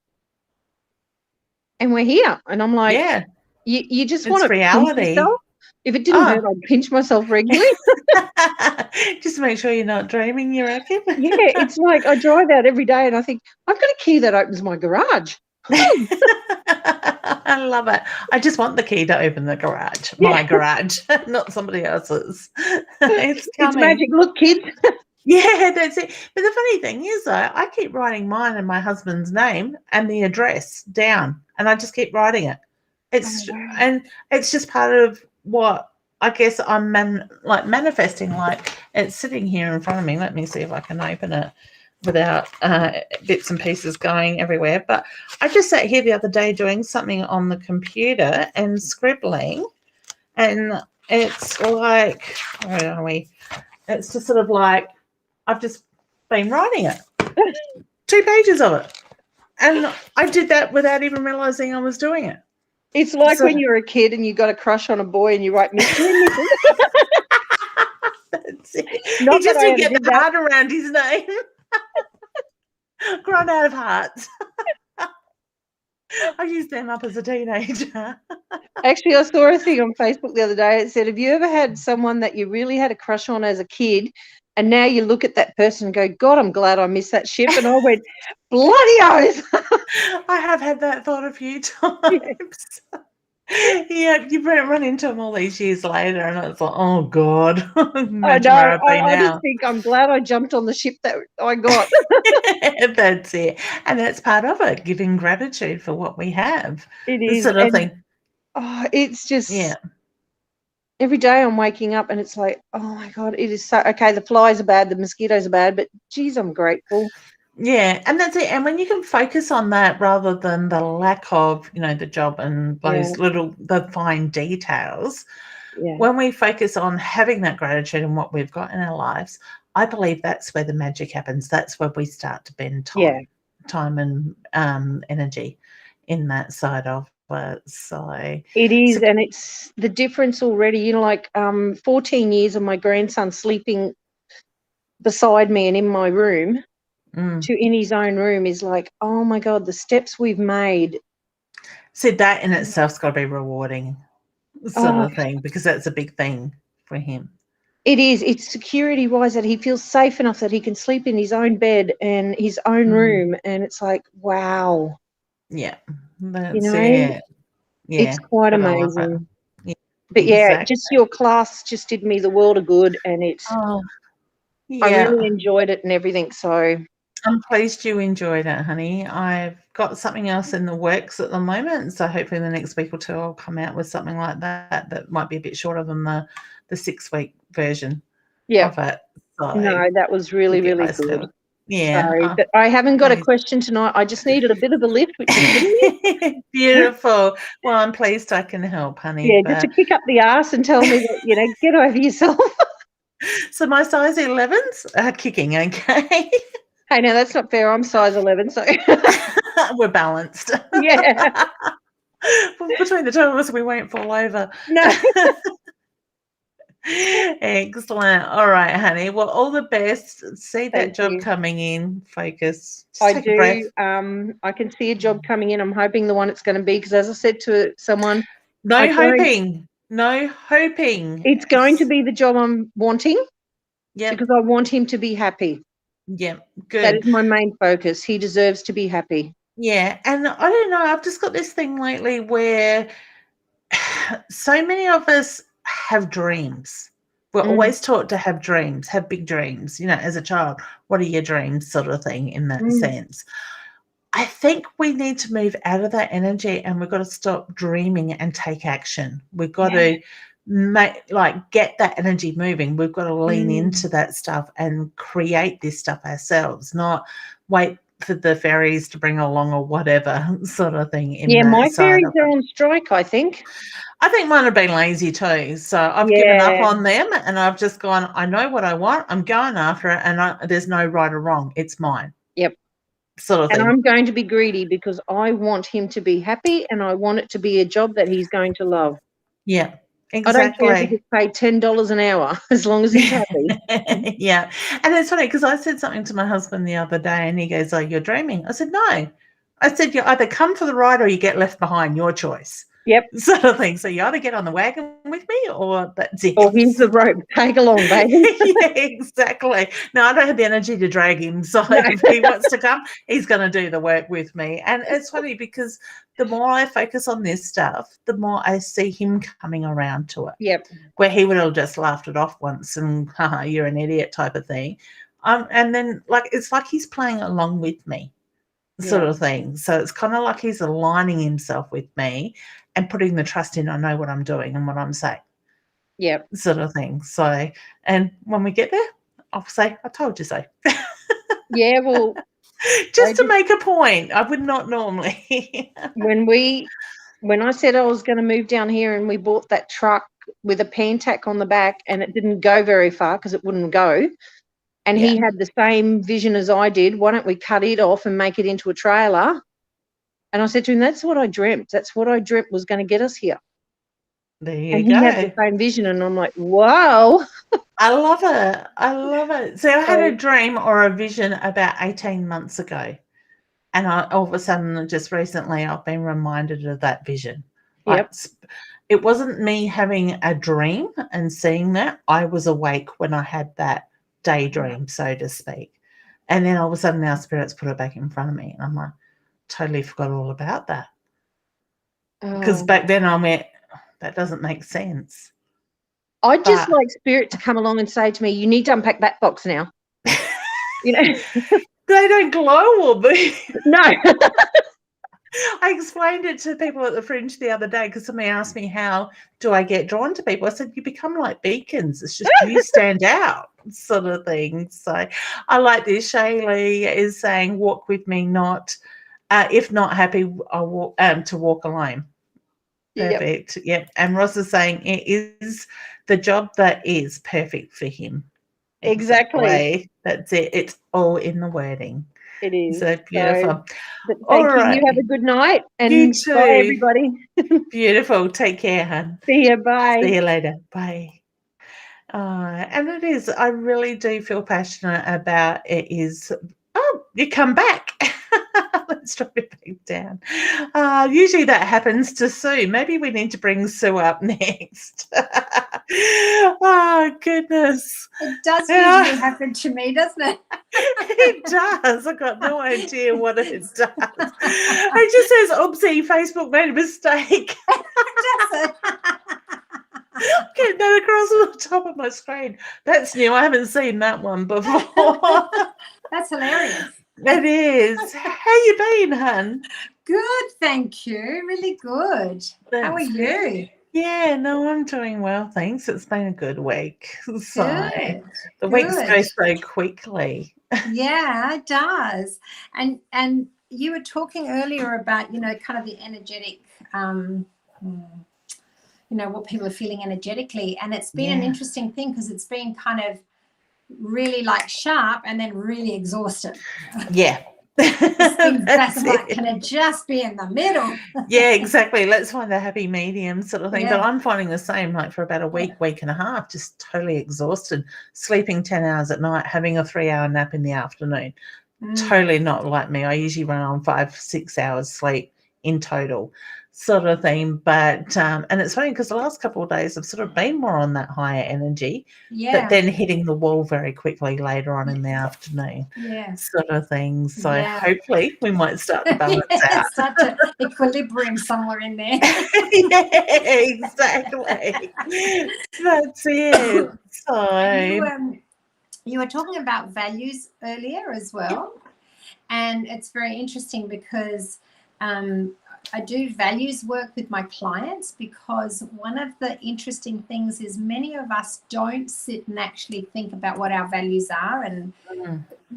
and we're here. And I'm like, Yeah, you just it's want to pinch reality. yourself. If it didn't hurt, I'd pinch myself regularly. Just make sure you're not dreaming, you reckon? Yeah, it's like I drive out every day and I think, I've got a key that opens my garage. I love it. I just want the key to open the garage, my garage, not somebody else's. It's coming. It's magic. Look, kids. Yeah, that's it. But the funny thing is, though, I keep writing mine and my husband's name and the address down, and I just keep writing it. And it's just part of what I guess I'm manifesting. Like it's sitting here in front of me. Let me see if I can open it without bits and pieces going everywhere. But I just sat here the other day doing something on the computer and scribbling, and it's like, where are we? It's just sort of like I've just been writing it. 2 pages of it. And I did that without even realising I was doing it. It's like when you were a kid and you got a crush on a boy and you write Mr. and Mrs. That's it. Not He just that I didn't ever get did the that. heart around his name. Grown out of hearts. I used them up as a teenager. Actually, I saw a thing on Facebook the other day. It said, have you ever had someone that you really had a crush on as a kid and now you look at that person and go, God, I'm glad I missed that ship? And I went, bloody oath. I have had that thought a few times. Yeah, you run into them all these years later and it's like, oh, God. Imagine I where know. I've been I now. just think I'm glad I jumped on the ship that I got. That's it. And that's part of it, giving gratitude for what we have. It This is. sort of thing. Oh, it's just Yeah. every day I'm waking up and it's like, oh my God, it is so okay. The flies are bad, the mosquitoes are bad, but geez, I'm grateful. Yeah, and that's it. And when you can focus on that rather than the lack of, the job and those the fine details, Yeah. when we focus on having that gratitude and what we've got in our lives, I believe that's where the magic happens. That's where we start to bend time and energy in that side of it. So it is, and it's the difference already. You know, like 14 years of my grandson sleeping beside me and in my room to in his own room is like, oh my God, the steps we've made. So that in itself's got to be rewarding sort of thing, because that's a big thing for him. It is. It's security-wise that he feels safe enough that he can sleep in his own bed and his own room, and it's like, wow. Yeah. That's You know? it. Yeah. It's quite Gotta love it. amazing. Yeah, But yeah, exactly. just your class just did me the world of good, and it's Oh, I yeah. really enjoyed it and everything. So I'm pleased you enjoyed it, honey. I've got something else in the works at the moment, so hopefully in the next week or two I'll come out with something like that might be a bit shorter than the 6-week version of it. So no, that was really, you really guys good. can, yeah. So, but I haven't got a question tonight. I just needed a bit of a lift, which is good. Beautiful. Well, I'm pleased I can help, honey. Yeah, just to kick up the arse and tell me that, you know, get over yourself. So my size 11s are kicking, okay? Hey, now that's not fair. I'm size 11, so We're balanced. yeah. Between the two of us, we won't fall over. No. Excellent. All right, honey. Well, all the best. See that Thank job you. coming in. Focus. Just I take a breath. do. I can see a job coming in. I'm hoping the one it's going to be, because as I said to someone, No hoping. No hoping. It's going to be the job I'm wanting. Yeah. Because I want him to be happy. Yeah. Good. That is my main focus. He deserves to be happy. Yeah. And I don't know. I've just got this thing lately where so many of us have dreams. We're always taught to have dreams, have big dreams. You know, as a child, what are your dreams, sort of thing, in that sense. I think we need to move out of that energy, and we've got to stop dreaming and take action. We've got to get that energy moving. We've got to lean into that stuff and create this stuff ourselves, not wait for the fairies to bring along or whatever sort of thing. My fairies are on strike, I think. I think mine have been lazy too. So I've given up on them, and I've just gone, I know what I want. I'm going after it, and there's no right or wrong. It's mine. Yep. Sort of thing. And I'm going to be greedy because I want him to be happy, and I want it to be a job that he's going to love. Yeah, exactly. I don't care if he gets paid $10 an hour, as long as he's happy. Yeah. And it's funny because I said something to my husband the other day, and he goes, oh, you're dreaming. I said, no. I said, you either come for the ride or you get left behind, your choice. Yep. Sort of thing. So you either get on the wagon with me or that's it. Or here's the rope. Tag along, baby. Yeah, exactly. No, I don't have the energy to drag him. So if he wants to come, he's going to do the work with me. And it's funny because the more I focus on this stuff, the more I see him coming around to it. Yep. Where he would have just laughed it off once and, haha, you're an idiot type of thing. And then it's like he's playing along with me sort of thing. So it's kind of like he's aligning himself with me and putting the trust in, I know what I'm doing and what I'm saying. Yep. Sort of thing. So, and when we get there, I'll say, I told you so. Yeah, well. Just to make a point. I would not normally. When I said I was going to move down here and we bought that truck with a Pantac on the back and it didn't go very far because it wouldn't go, and he had the same vision as I did, why don't we cut it off and make it into a trailer? And I said to him, that's what I dreamt. That's what I dreamt was going to get us here. There you and go. he had the same vision, and I'm like, wow. I love it. I love it. So I had a dream or a vision about 18 months ago. And all of a sudden, just recently, I've been reminded of that vision. Yep. It wasn't me having a dream and seeing that. I was awake when I had that daydream, so to speak. And then all of a sudden, our spirits put it back in front of me. And I'm like, totally forgot all about that. Because back then I went, that doesn't make sense. I just like spirit to come along and say to me, you need to unpack that box now. You know, they don't glow or move. No. I explained it to people at the Fringe the other day because somebody asked me, how do I get drawn to people? I said, you become like beacons. It's just you stand out sort of thing. So I like this. Shaylee is saying, walk with me, not if not happy, I walk to walk alone. Yep. Perfect. Yep. And Ross is saying it is the job that is perfect for him. Exactly. That's it. It's all in the wording. It is. So beautiful. But All thank you. right. You have a good night. You And too. bye, everybody. Beautiful. Take care, hun. See you. Bye. See you later. Bye. And it is, I really do feel passionate about it is, oh, you come back. Let's drop it back down. Usually that happens to Sue. Maybe we need to bring Sue up next. Oh, goodness. It does usually happen to me, doesn't it? It does. I've got no idea what it does. It just says, oopsie, Facebook made a mistake. Does it? Getting that across the top of my screen. That's new. I haven't seen that one before. That's hilarious. It is. How you been, hun? Good, thank you. Really good. How are That's you? Yeah, no, I'm doing well, thanks. It's been a good week. So Good. the weeks go Good. so quickly. Yeah, it does. And you were talking earlier about, kind of the energetic, what people are feeling energetically. And it's been an Yeah. interesting thing because it's been kind of really like sharp and then really exhausted. Yeah. That's That's like, it. can it just be in the middle? Yeah, exactly. Let's find a happy medium sort of thing. But Yeah. I'm finding the same, like for about a week, week and a half, just totally exhausted, sleeping 10 hours at night, having a 3-hour nap in the afternoon. Totally not like me. I usually run on 5-6 hours sleep in total sort of thing. But and it's funny because the last couple of days I've sort of been more on that higher energy, Yeah. but then hitting the wall very quickly later on in the afternoon Yeah. sort of thing. So Yeah. hopefully we might start to balance out. Such an equilibrium somewhere in there. Yeah, exactly. That's it. So You were talking about values earlier as well. And it's very interesting because I do values work with my clients because one of the interesting things is many of us don't sit and actually think about what our values are and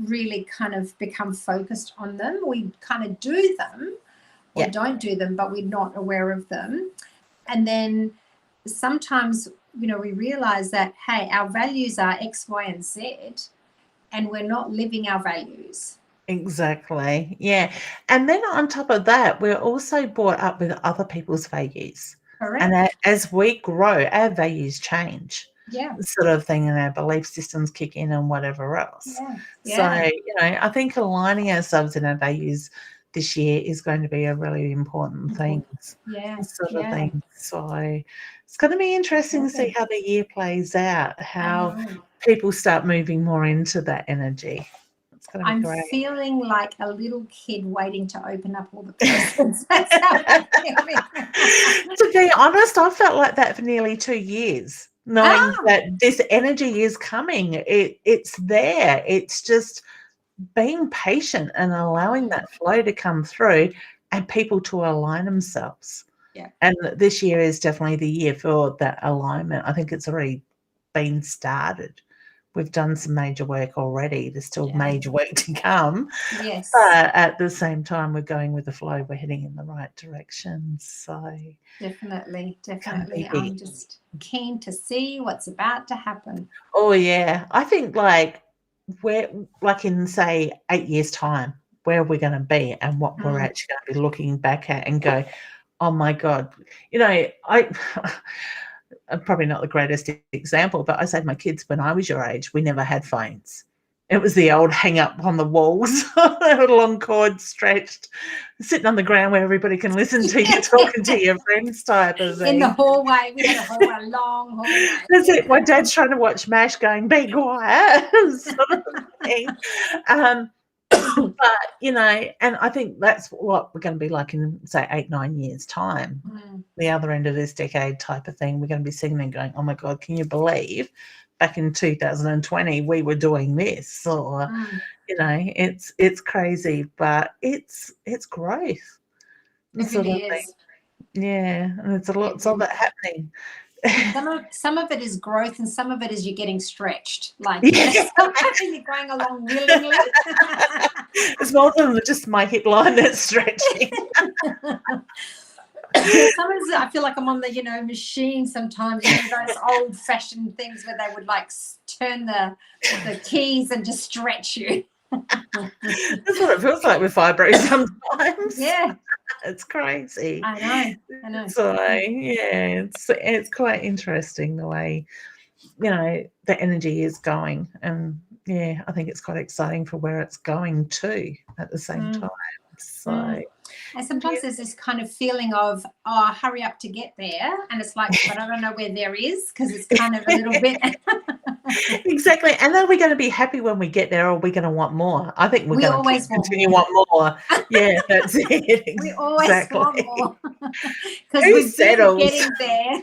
really kind of become focused on them. We kind of do them or don't do them, but we're not aware of them. And then sometimes, we realize that, hey, our values are X, Y, and Z, and we're not living our values. Exactly. Yeah. And then on top of that, we're also brought up with other people's values. Correct. And as we grow, our values change. Yeah. Sort of thing, and our belief systems kick in and whatever else. Yeah. So, I think aligning ourselves in our values this year is going to be a really important thing. Yeah. Sort of thing. So it's going to be interesting to see how the year plays out, how people start moving more into that energy. I'm feeling like a little kid waiting to open up all the presents. That's how I'm feeling. To be honest, I felt like that for nearly 2 years, knowing that this energy is coming. It's there. It's just being patient and allowing that flow to come through and people to align themselves. Yeah. And this year is definitely the year for that alignment. I think it's already been started. We've done some major work already. There's still major work to come. Yes. But at the same time, we're going with the flow. We're heading in the right direction. So definitely. I'm just keen to see what's about to happen. Oh, yeah. I think we're in, say, 8 years' time, where we're going to be and what we're actually going to be looking back at and go, oh, my God. I'm probably not the greatest example, but I say to my kids, when I was your age, we never had phones. It was the old hang up on the walls, a long cord stretched, sitting on the ground where everybody can listen to you talking to your friends type of thing. In the hallway, we had a long hallway. That's it. My dad's trying to watch MASH going, be quiet, sort of thing. But, and I think that's what we're going to be like in, say, 8-9 years' time. The other end of this decade type of thing, we're going to be sitting there going, oh, my God, can you believe back in 2020 we were doing this? Or, it's crazy, but it's growth. It really is. Yeah, and there's lots of it happening. Some of it is growth and some of it is you're getting stretched. Sometimes you're going along willingly. It's more than just my hip line that's stretching. Sometimes I feel like I'm on the, machine sometimes, those old-fashioned things where they would like turn the keys and just stretch you. That's what it feels like with vibro sometimes. Yeah. It's crazy. I know. So yeah, it's quite interesting the way, the energy is going. And yeah, I think it's quite exciting for where it's going to at the same time. So and sometimes there's this kind of feeling of, hurry up to get there. And it's like, but I don't know where there is, because it's kind of a little bit. Exactly. And are we going to be happy when we get there, or are we going to want more? I think we're going to continue want more. Yeah, that's it. We always want more. Because we've settles? been getting there.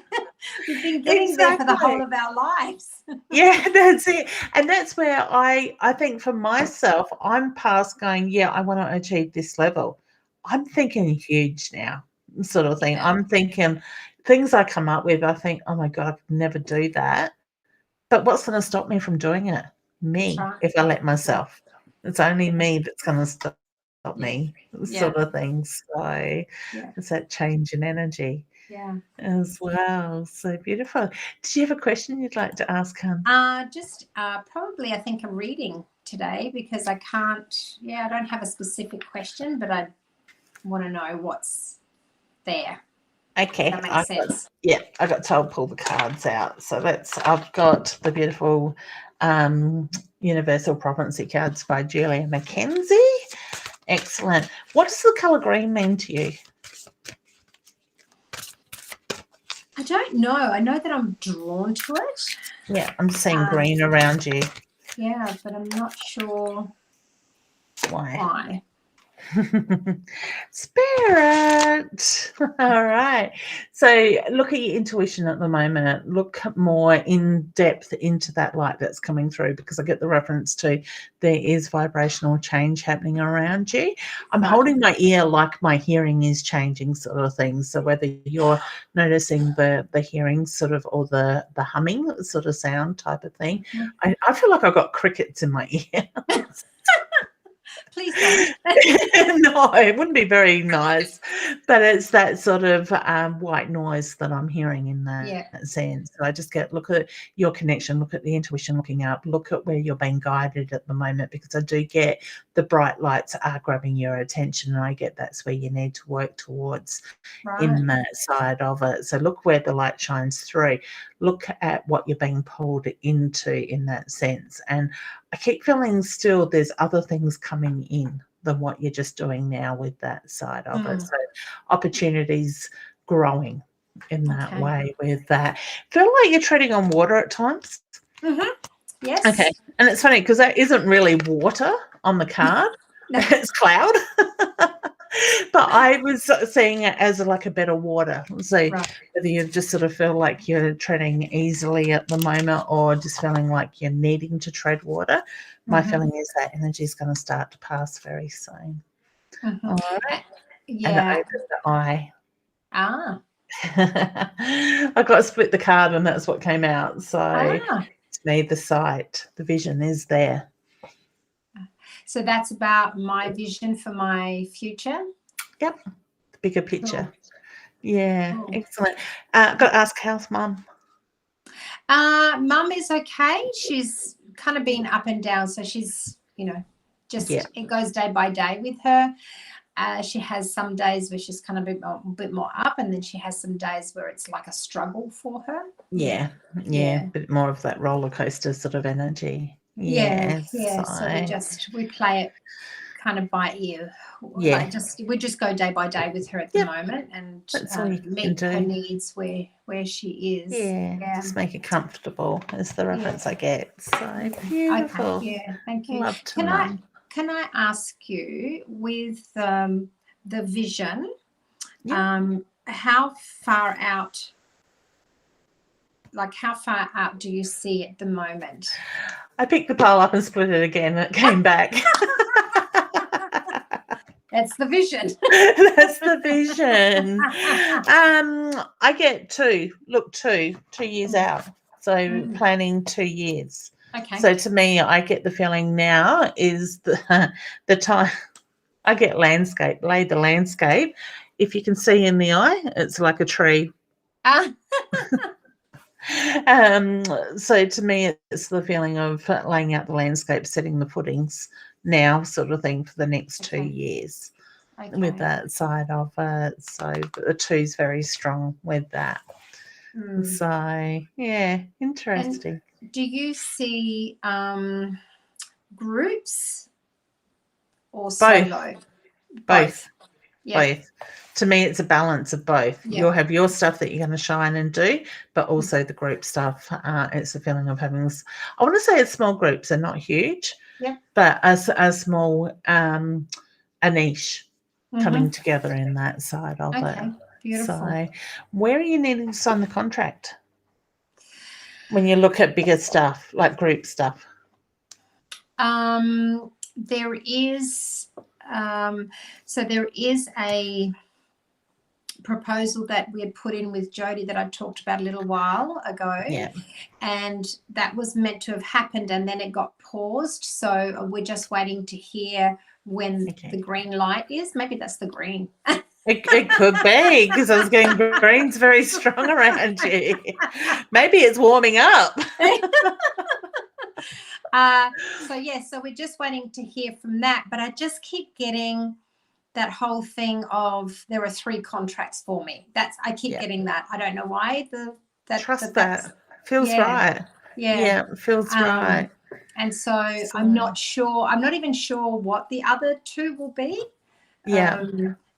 We've been getting there for the whole of our lives. Yeah, that's it. And that's where I think for myself, I'm past going, yeah, I want to achieve this level. I'm thinking huge now, sort of thing. I'm thinking things I come up with, I think, oh my God, I could never do that. But what's going to stop me from doing it? Me, if I let myself. It's only me that's going to stop me, sort of thing. So it's that change in energy as well. So beautiful. Did you have a question you'd like to ask, hon? Just probably, I think, a reading today, because I don't have a specific question, but I want to know what's there. Okay. That makes sense. I got told pull the cards out. So I've got the beautiful Universal Prophecy cards by Julia Mackenzie. Excellent. What does the colour green mean to you? I don't know. I know that I'm drawn to it. Yeah, I'm seeing green around you. Yeah, but I'm not sure why. Spirit. All right. So look at your intuition at the moment. Look more in depth into that light that's coming through, because I get the reference to there is vibrational change happening around you. I'm holding my ear like my hearing is changing, sort of thing. So whether you're noticing the hearing sort of, or the humming sort of sound type of thing, I feel like I've got crickets in my ear. Please don't. No, it wouldn't be very nice, but it's that sort of white noise that I'm hearing in that sense. So I just look at your connection, look at the intuition looking up, look at where you're being guided at the moment, because I do get the bright lights are grabbing your attention, and I get that's where you need to work towards in that side of it. So look where the light shines through. Look at what you're being pulled into in that sense. And I keep feeling still there's other things coming in than what you're just doing now with that side of it. So opportunities growing in that way with that. Feel like you're treading on water at times? Yes. Okay. And it's funny because that isn't really water on the card. It's cloud. But I was seeing it as like a bit of water. So whether you just sort of feel like you're treading easily at the moment, or just feeling like you're needing to tread water, my feeling is that energy is going to start to pass very soon. All right. And open the eye. I got to split the card, and that's what came out. So to me, the sight, the vision is there. So that's about my vision for my future? Yep. The bigger picture. Cool. Yeah. Cool. Excellent. Got to ask, how's Mum? Mum is okay. She's kind of been up and down. So she's, it goes day by day with her. She has some days where she's kind of a bit more up, and then she has some days where it's like a struggle for her. Yeah. A bit more of that roller coaster sort of energy. So we play it kind of by ear. We just go day by day with her at the moment, and meet her needs where she is. Just make it comfortable is the reference I get. So beautiful. Okay. Thank you. Love to know. Can I ask you, with the vision, how far out? Like, how far out do you see at the moment? I picked the pile up and split it again. It came back. That's the vision. That's the vision. I get 2 years out. So planning 2 years. Okay. So to me, I get the feeling now is the time I get lay the landscape if you can see in the eye, it's like a tree. Ah, So to me, it's the feeling of laying out the landscape, setting the footings now, sort of thing, for the next 2 Okay. years with okay. that side of it. So the 2's very strong with that. Mm. So yeah, interesting. Do you see groups or solo? Both. Yeah. Both. To me, it's a balance of both. Yeah. You'll have your stuff that you're going to shine and do, but also the group stuff. It's a feeling of having this. I want to say it's small groups, they're not huge, Yep. but a small, a niche coming Mhm. together in that side of Okay. it. Beautiful. So, where are you needing to sign the contract when you look at bigger stuff like group stuff? There is there is a proposal that we had put in with Jody that I talked about a little while ago. Yeah. And that was meant to have happened and then it got paused. So we're just waiting to hear when the green light is. Maybe that's the green. It could be, because I was getting green's very strong around you. Maybe it's warming up. So we're just waiting to hear from that. But I just keep getting that whole thing of there are 3 contracts for me. I keep getting that. I don't know why. Trust that. Feels right. Yeah. It feels right. And so I'm not sure. I'm not even sure what the other 2 will be. Yeah.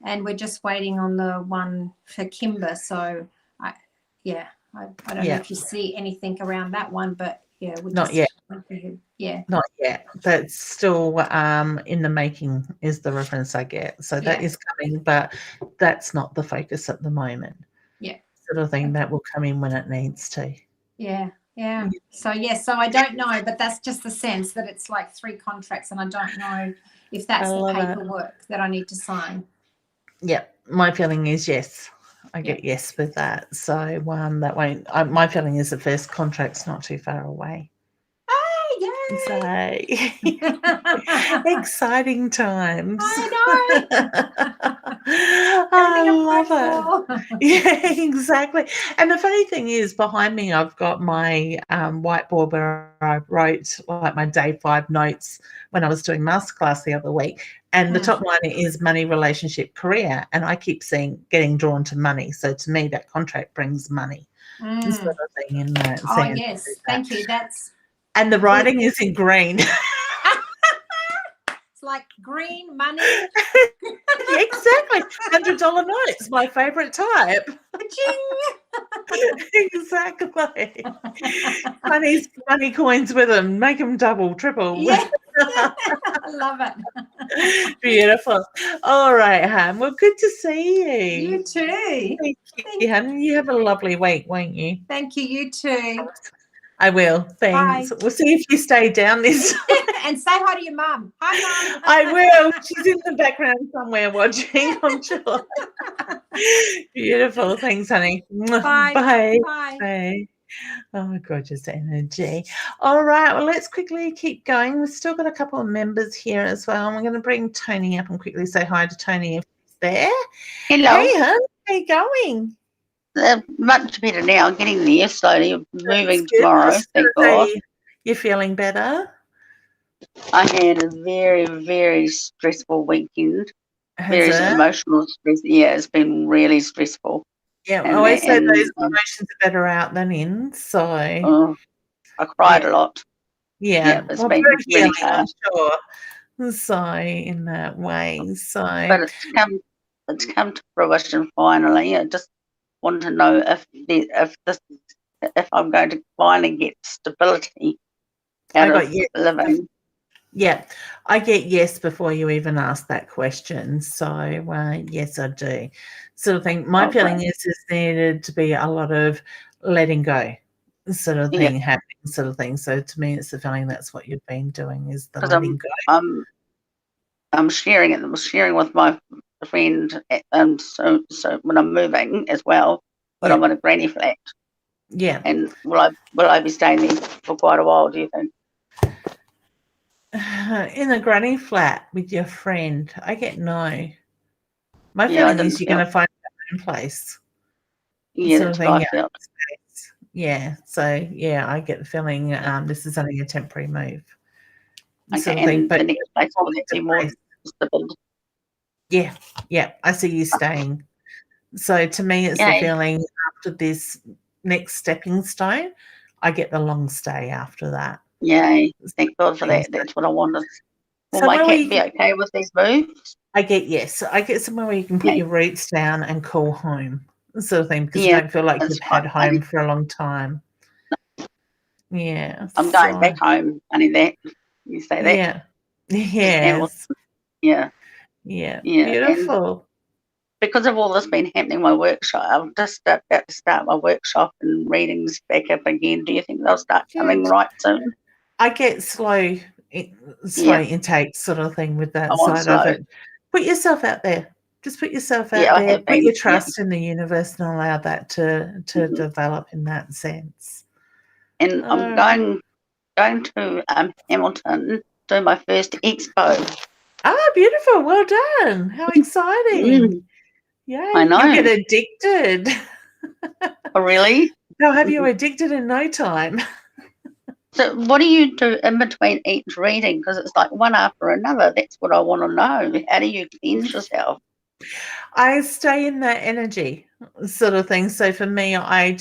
And we're just waiting on the one for Kimber. So I don't know if you see anything around that one, but yeah, not yet. Yeah. Not yet. That's still in the making is the reference I get. So that is coming, but that's not the focus at the moment. Yeah. Sort of thing that will come in when it needs to. Yeah. Yeah. So I don't know, but that's just the sense that it's like 3 contracts and I don't know if that's the paperwork that I need to sign. Yeah. My feeling is yes. I get yes with that. So that won't. My feeling is the first contract's not too far away. So exciting times. I know. I love it. Yeah, exactly. And the funny thing is, behind me, I've got my whiteboard where I wrote like my day 5 notes when I was doing masterclass the other week. And the top line is money, relationship, career. And I keep seeing getting drawn to money. So to me, that contract brings money. Sort of thing in that sense. Oh, yes. Thank you. And the writing is in green. It's like green money. Exactly. $100 notes, my favourite type. Exactly. Money coins with them. Make them double, triple. Yeah. I love it. Beautiful. All right, Ham. Well, good to see you. You too. Thank you, Ham. You have a lovely week, won't you? Thank you. You too. I will. Thanks. Bye. We'll see if you stay down this time. And say hi to your mum. Hi, Mum. I will. She's in the background somewhere watching, I'm sure. Beautiful. Thanks, honey. Bye. Bye. Bye. Bye. Oh, gorgeous energy. All right. Well, let's quickly keep going. We've still got a couple of members here as well. And we're going to bring Tony up and quickly say hi to Tony if he's there. Hello. Hey, hon. How you going? Much better now. Getting there slowly. Moving tomorrow. Thank God. You're feeling better? I had a very, very stressful weekend. Very emotional stress. Yeah, it's been really stressful. Yeah, I always say those emotions are better out than in. So I cried a lot. Yeah, it's been really hard. Sure. So in that way. So but it's come to fruition finally. I just want to know if I'm going to finally get stability out of living. Yeah, I get yes before you even ask that question. So yes, I do. Sort of thing. My feeling is there needed to be a lot of letting go, sort of thing happening, sort of thing. So to me, it's the feeling that's what you've been doing is the letting go. I'm sharing it. I'm sharing with my friend, and so when I'm moving as well, but I'm in a granny flat. Yeah. And will I be staying there for quite a while? Do you think? In a granny flat with your friend, I get no. My Yeah, I feeling is didn't you're going feel. to find your own place, Yeah, sort of that's what thing. I Yeah. felt. Yeah. So yeah, I get the feeling this is only a temporary move, sort Okay, of thing. and But the next place fall will that into be more place. stability? Yeah, yeah. I see you staying. So to me, it's the Yay, feeling after this next stepping stone, I get the long stay after that. yay! Thank God for Things. that. That's what I wanted. Will my Somewhere where cat you be can, okay with these moves? I get yes, I get somewhere where you can put Okay. your roots down and call home, sort of thing, because you Yeah, don't feel like that's you've right. had home for a long time. Yeah. I'm going So back home. Only that you say that, yeah. and Yes. yeah, Yeah. yeah, and Beautiful. because of all this been happening, my workshop, I'm just about to start my workshop and readings back up again. Do you think they'll start coming Good. right soon? I get slow Yeah, intake sort of thing with I that want side of slow. it. Put yourself out there. Just put yourself Yeah, out I there. have Put your been. Yeah, trust in the universe and allow that to mhm. develop in that sense. And I'm going to Hamilton do my first expo. Beautiful. Well done. How exciting. Mm, I Yay. You'll get know. addicted. Oh, really? They'll have you Mhm. addicted in no time. So, what do you do in between each reading? Because it's like one after another. That's what I want to know. How do you cleanse yourself? I stay in that energy sort of thing. So for me, I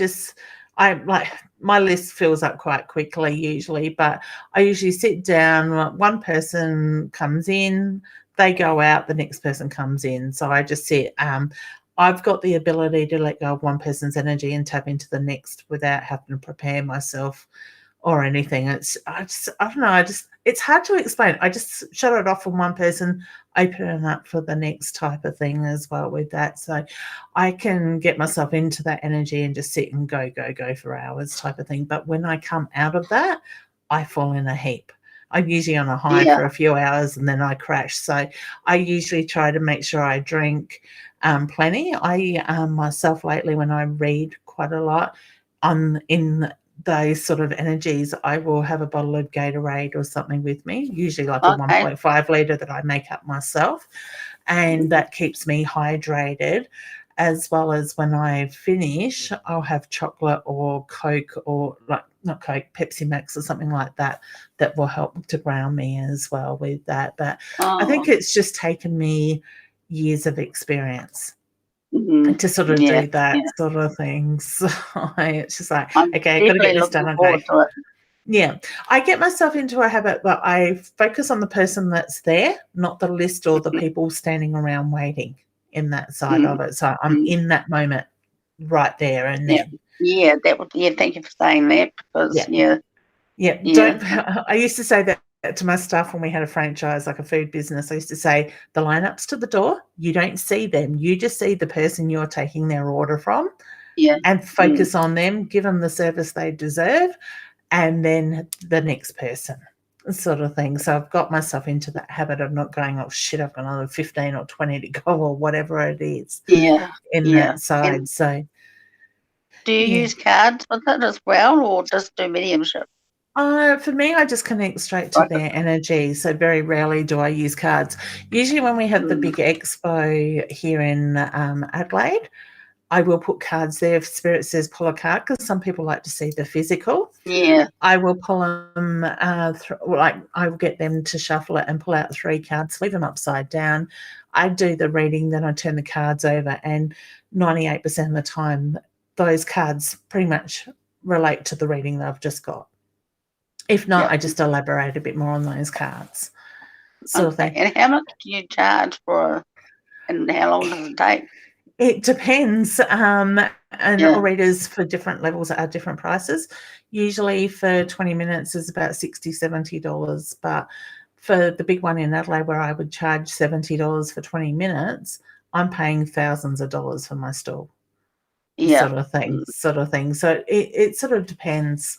like my list fills up quite quickly usually, but I usually sit down, one person comes in, they go out, the next person comes in. So I just sit. I've got the ability to let go of one person's energy and tap into the next without having to prepare myself or anything. I don't know. It's hard to explain. I just shut it off from one person, open it up for the next type of thing as well with that. So I can get myself into that energy and just sit and go for hours type of thing. But when I come out of that, I fall in a heap. I'm usually on a high Yeah. for a few hours and then I crash. So I usually try to make sure I drink plenty. I myself lately, when I read quite a lot, I'm in those sort of energies, I will have a bottle of Gatorade or something with me, usually like a Okay. 1.5 litre that I make up myself. And that keeps me hydrated, as well as when I finish, I'll have chocolate or Coke or not Coke, Pepsi Max or something like that, that will help to ground me as well with that. But I think Oh. it's just taken me years of experience Mhm. to sort of Yeah. do that Yeah. sort of thing. So it's just like, I'm okay, got to get definitely this done looking and go. forward to it. Yeah, I get myself into a habit that I focus on the person that's there, not the list or the Mhm. people standing around waiting in that side Mm, of it. So I'm mm. in that moment right there and Yeah. then. Yeah. That would. Yeah. Thank you for saying that because Yeah. yeah. Yeah, Yeah. don't. I used to say that to my staff when we had a franchise, like a food business. I used to say, the lineups to the door, you don't see them. You just see the person you're taking their order from Yeah. and Mm. focus on them, give them the service they deserve, and then the next person sort of thing. So I've got myself into that habit of not going, oh, shit, I've got another 15 or 20 to go or whatever it is Yeah. in Yeah. that side. And So, do you yeah. use cards with it as well, or just do mediumship? For me, I just connect straight to Right. their energy. So very rarely do I use cards. Usually when we have the Mm. big expo here in Adelaide, I will put cards there if Spirit says pull a card, because some people like to see the physical. Yeah. I will pull them, like I will get them to shuffle it and pull out 3 cards, leave them upside down. I do the reading, then I turn the cards over, and 98% of the time, those cards pretty much relate to the reading that I've just got. If not, Yeah. I just elaborate a bit more on those cards, sort of Okay. thing. And how much do you charge for, and how long does it take? It depends, and Yeah. all readers for different levels are different prices. Usually for 20 minutes is about $60, $70, but for the big one in Adelaide where I would charge $70 for 20 minutes, I'm paying thousands of dollars for my stall, Yeah. sort of thing. So it sort of depends,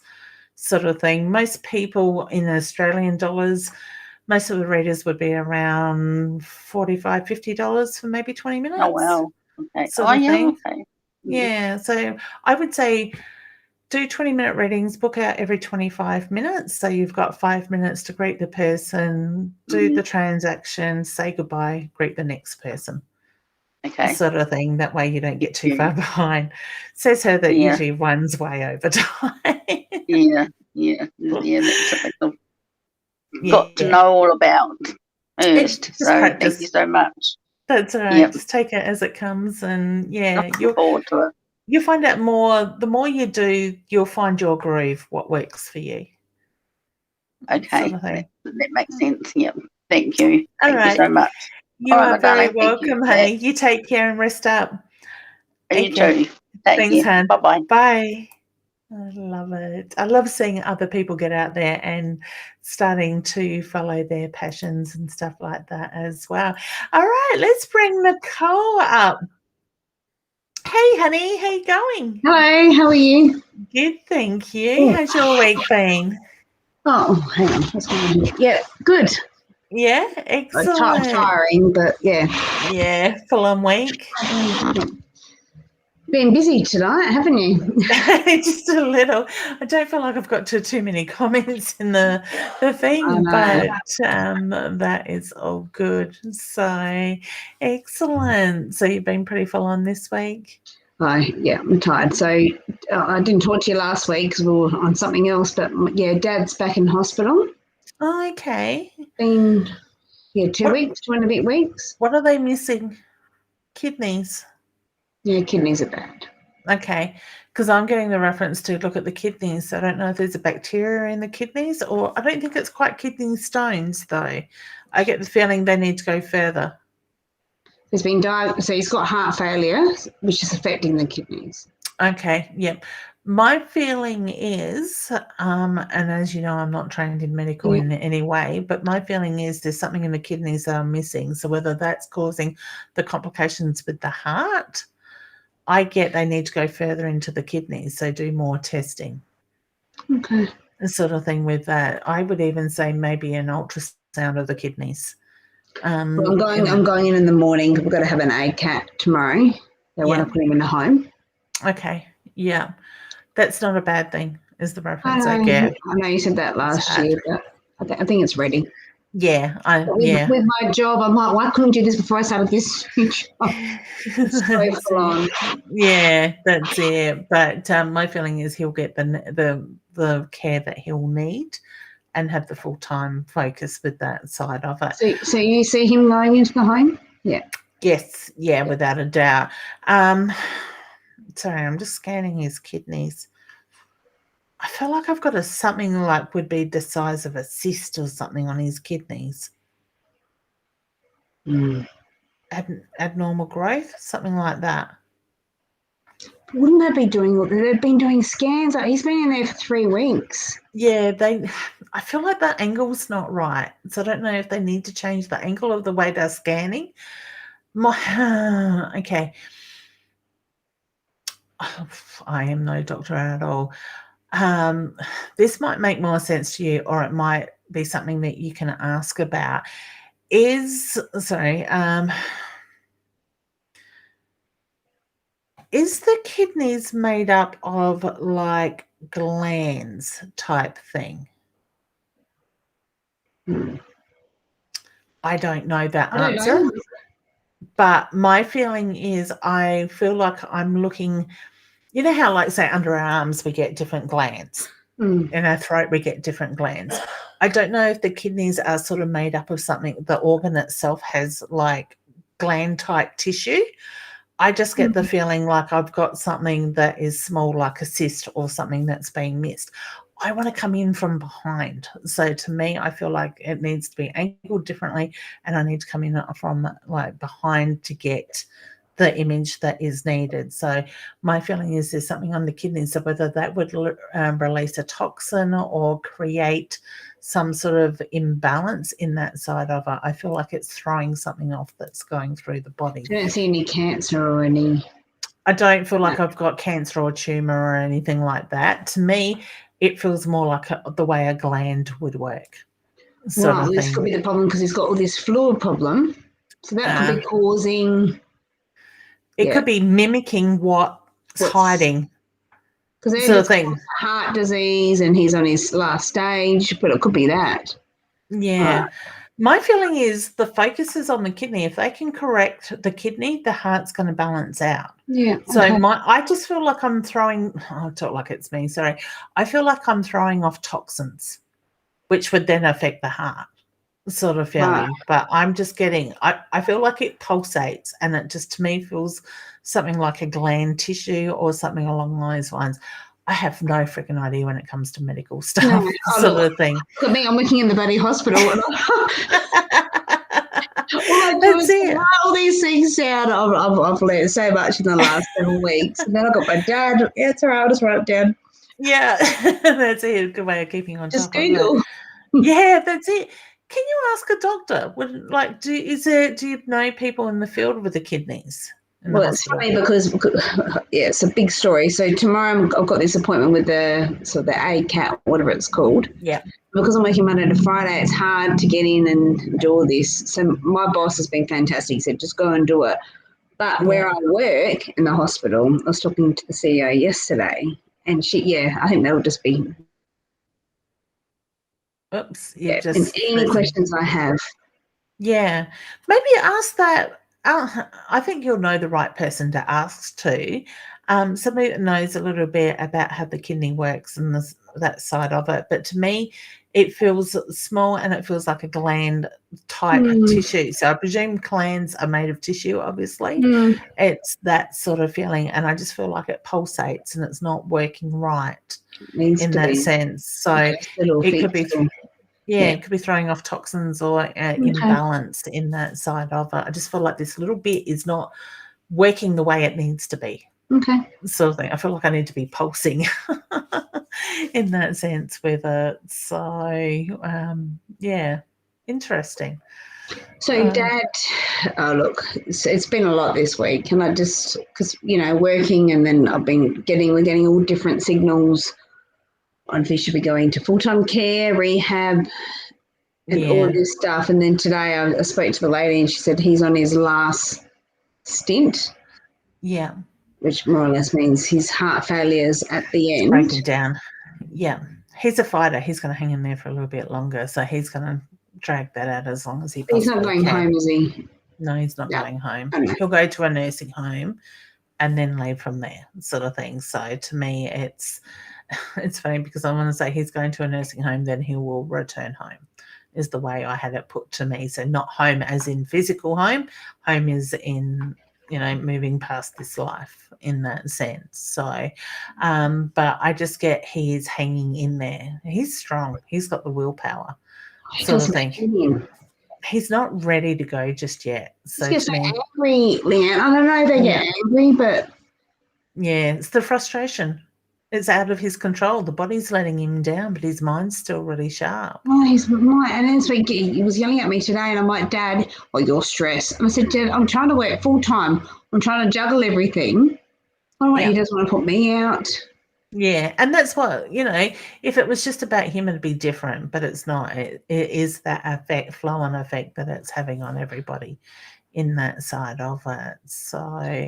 sort of thing. Most people in Australian dollars, most of the readers would be around $45, $50 for maybe 20 Oh minutes. wow. Okay. Sort Oh of yeah. thing. Okay. Yeah, so I would say do 20-minute readings, book out every 25 minutes. So you've got 5 minutes to greet the person, do the transaction, say goodbye, greet the next person. Okay. sort of thing. That way you don't get too far behind. Says her that Yeah. usually runs way over time. Yeah. That's something I've got to Yeah. know all about first. Just So thank you practice. so much. That's all right. Yep. Just take it as it comes, and I look forward to it. you'll find out more. The more you do, you'll find your groove, what works for you. Okay. Sort of thing. That makes sense. Yep. Thank you. All Thank you right. so much. You All right, are my very darling. Thank you welcome, for that. honey. You take care and rest up. You Okay. too. Thank Thanks, you. hon. Bye-bye. Bye. I love it. I love seeing other people get out there and starting to follow their passions and stuff like that as well. All right, let's bring Nicole up. Hey, honey, how you going? Hello, how are you? Good, thank you. Oh. How's your week been? Oh, hang on. What's going on here? Yeah, good. Yeah, excellent. Tiring, but yeah. Yeah, full on week. Been busy tonight, haven't you? Just a little. I don't feel like I've got too many comments in the thing, but that is all good. So excellent. So you've been pretty full on this week? Yeah, I'm tired. So I didn't talk to you last week because we were on something else, but yeah, Dad's back in hospital. Oh, okay. Been 2 weeks, 2 and a bit weeks. What are they missing? Kidneys. Yeah, kidneys are bad. Okay, because I'm getting the reference to look at the kidneys. So I don't know if there's a bacteria in the kidneys, or I don't think it's quite kidney stones, though. I get the feeling they need to go further. He's been so he's got heart failure, which is affecting the kidneys. Okay, yep. My feeling is, and as you know, I'm not trained in medical in any way, but my feeling is there's something in the kidneys that are missing. So whether that's causing the complications with the heart, I get they need to go further into the kidneys, so do more testing. Okay. The sort of thing with that. I would even say maybe an ultrasound of the kidneys. Well, I'm going in the morning. We've got to have an ACAT tomorrow. They want to put him in a home. Okay, yeah. That's not a bad thing, is the reference I get. I know you said that last year, but I think it's ready. Yeah, with my job, I'm like, why couldn't I do this before I started this new job? It's so full on. Yeah, that's it. But my feeling is he'll get the care that he'll need and have the full-time focus with that side of it. So you see him going into the home? Yeah. Yes, yeah, without a doubt. Sorry, I'm just scanning his kidneys. I feel like I've got something like would be the size of a cyst or something on his kidneys. Abnormal growth, something like that. Wouldn't they be doing? They've been doing scans. He's been in there for 3 weeks. Yeah, I feel like the angle's not right, so I don't know if they need to change the angle of the way they're scanning. Okay. I am no doctor at all. This might make more sense to you, or it might be something that you can ask about. Is the kidneys made up of like glands type thing? I don't know that answer. But my feeling is I feel like I'm looking, you know how like say under our arms we get different glands. In our throat we get different glands. I don't know if the kidneys are sort of made up of something. The organ itself has like gland type tissue. I just get the feeling like I've got something that is small, like a cyst or something that's being missed. I want to come in from behind. So to me, I feel like it needs to be angled differently, and I need to come in from like behind to get the image that is needed. So my feeling is there's something on the kidneys, so whether that would release a toxin or create some sort of imbalance in that side of it. I feel like it's throwing something off that's going through the body. You don't see any cancer or any... I don't feel like I've got cancer or tumour or anything like that. To me, it feels more like the way a gland would work. Well, this could be the problem because he's got all this fluid problem. So that could be causing... It could be mimicking what's hiding. Because sort of thing. Heart disease and he's on his last stage, but it could be that. Yeah. My feeling is the focus is on the kidney. If they can correct the kidney, the heart's going to balance out. Yeah. So okay. I just feel like I'm throwing, I'll talk like it's me, sorry. I feel like I'm throwing off toxins, which would then affect the heart sort of feeling. But I'm just getting, I feel like it pulsates, and it just to me feels something like a gland tissue or something along those lines. I have no freaking idea when it comes to medical stuff, No, sort of thing. Look at me, I'm working in the bloody hospital. And all I do That's is it. write all these things down. I've learned so much in the last 7 weeks. And then I got my dad. Yeah, it's all right. I'll just write it down. Yeah, that's it. Good way of keeping on Just top Google. of it. Yeah, that's it. Can you ask a doctor? Would like do you know people in the field with the kidneys? Well, it's funny because yeah, it's a big story. So tomorrow I've got this appointment with the ACAT, whatever it's called. Yeah. Because I'm working Monday to Friday, it's hard to get in and do all this. So my boss has been fantastic. He said, just go and do it. But where I work in the hospital, I was talking to the CEO yesterday, and I think that'll just be. Oops. And any questions I have. Yeah. Maybe ask that. I think you'll know the right person to ask to. Somebody that knows a little bit about how the kidney works and that side of it. But to me, it feels small and it feels like a gland type tissue. So I presume glands are made of tissue, obviously. It's that sort of feeling. And I just feel like it pulsates and it's not working right in that sense. So it could be... it could be throwing off toxins or imbalance in that side of it. I just feel like this little bit is not working the way it needs to be. Okay. Sort of thing. I feel like I need to be pulsing in that sense with it. So, interesting. So, Dad, look, it's been a lot this week, and I just, because, working, and then we're getting all different signals on if he should be going to full-time care, rehab, and all this stuff. And then today I spoke to the lady and she said he's on his last stint. Yeah. Which more or less means his heart failure's at the end. Breaking down. Yeah. He's a fighter. He's going to hang in there for a little bit longer. So he's going to drag that out as long as he possibly can. He's not going home, is he? No, he's not going home. He'll go to a nursing home and then leave from there, sort of thing. So to me, it's funny because I want to say he's going to a nursing home, then he will return home, is the way I had it put to me. So not home as in physical home. Home is in, moving past this life in that sense. So, but I just get he is hanging in there. He's strong. He's got the willpower sort of thing. He's not ready to go just yet. So he's angry, Leanne. I don't know, they get angry, but... Yeah, it's the frustration. It's out of his control. The body's letting him down, but his mind's still really sharp. Oh, and then he was yelling at me today, and I'm like, Dad, you're stressed. And I said, Dad, I'm trying to work full time. I'm trying to juggle everything. I don't want he doesn't want to put me out. Yeah, and that's what, if it was just about him, it'd be different, but it's not. It is that flow-on effect that it's having on everybody in that side of it. So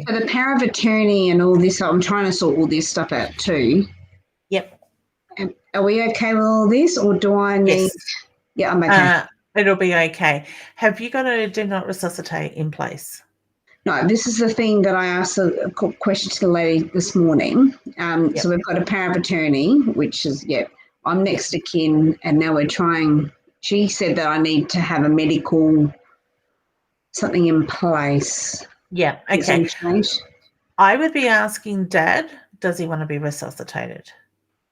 the power of attorney and all this, I'm trying to sort all this stuff out too. Yep. And are we okay with all this, or do I need... Yes. Yeah, I'm okay. It'll be okay. Have you got a do not resuscitate in place? No, this is the thing that I asked a question to the lady this morning. So we've got a power of attorney, which is, I'm next to kin, and now we're trying... She said that I need to have a medical... something in place. Yeah, okay. I would be asking Dad, does he want to be resuscitated?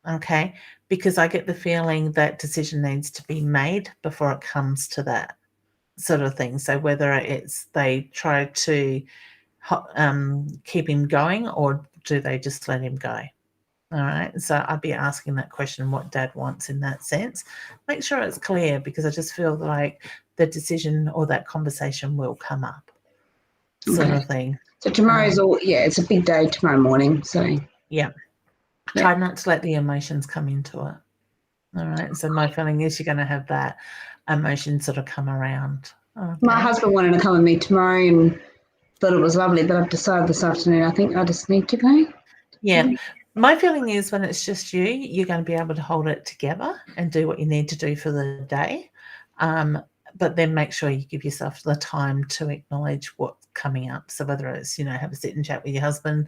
Okay, because I get the feeling that decision needs to be made before it comes to that sort of thing. So whether it's they try to keep him going, or do they just let him go? All right, so I'd be asking that question, what Dad wants in that sense. Make sure it's clear, because I just feel like the decision or that conversation will come up, sort of thing. So tomorrow's it's a big day tomorrow morning. So try not to let the emotions come into it. All right. So my feeling is you're going to have that emotion sort of come around. Okay. My husband wanted to come with me tomorrow and thought it was lovely, but I've decided this afternoon I think I just need to go. Yeah. My feeling is when it's just you're going to be able to hold it together and do what you need to do for the day. but then make sure you give yourself the time to acknowledge what's coming up. So whether it's, have a sit and chat with your husband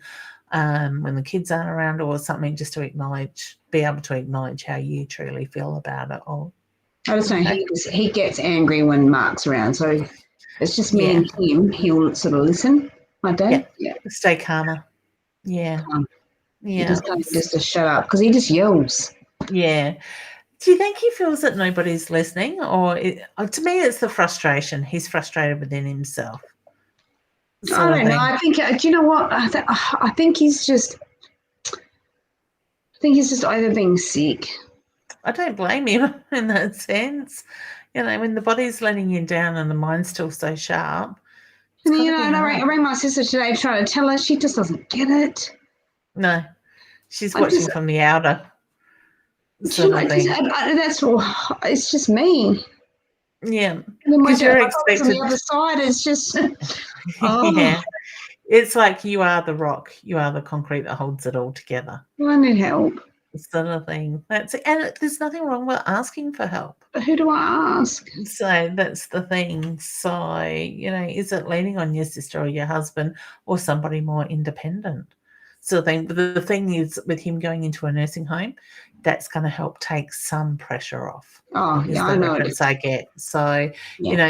when the kids aren't around or something, just to be able to acknowledge how you truly feel about it all. I just know he gets angry when Mark's around, so it's just me and him. He'll sort of listen. My dad, Stay calmer. Yeah, He just tells just to shut up because he just yells. Yeah. Do you think he feels that nobody's listening, or to me, it's the frustration. He's frustrated within himself. I don't know. I think. Do you know what? I think he's just. I think he's just either being sick. I don't blame him in that sense. When the body's letting you down and the mind's still so sharp. And I rang my sister today trying to tell her. She just doesn't get it. No, she's watching from the outer. Sort of thing. That's all. It's just me. Yeah, because you're expected. On the other side, it's just. Yeah, it's like you are the rock. You are the concrete that holds it all together. I need help. Sort of thing. That's it. And there's nothing wrong with asking for help. But who do I ask? So that's the thing. So is it leaning on your sister or your husband or somebody more independent? Sort of thing. But the thing is, with him going into a nursing home, that's going to help take some pressure off. Oh, yeah, I know. I get. So,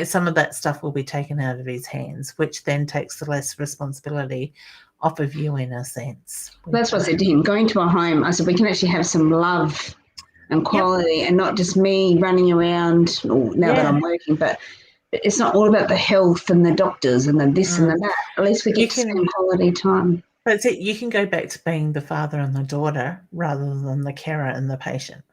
some of that stuff will be taken out of his hands, which then takes the less responsibility off of you in a sense. That's what I said to him. Going to a home, I said, we can actually have some love and quality and not just me running around now that I'm working, but it's not all about the health and the doctors and the this and the that. At least we get to spend quality time. That's it. You can go back to being the father and the daughter rather than the carer and the patient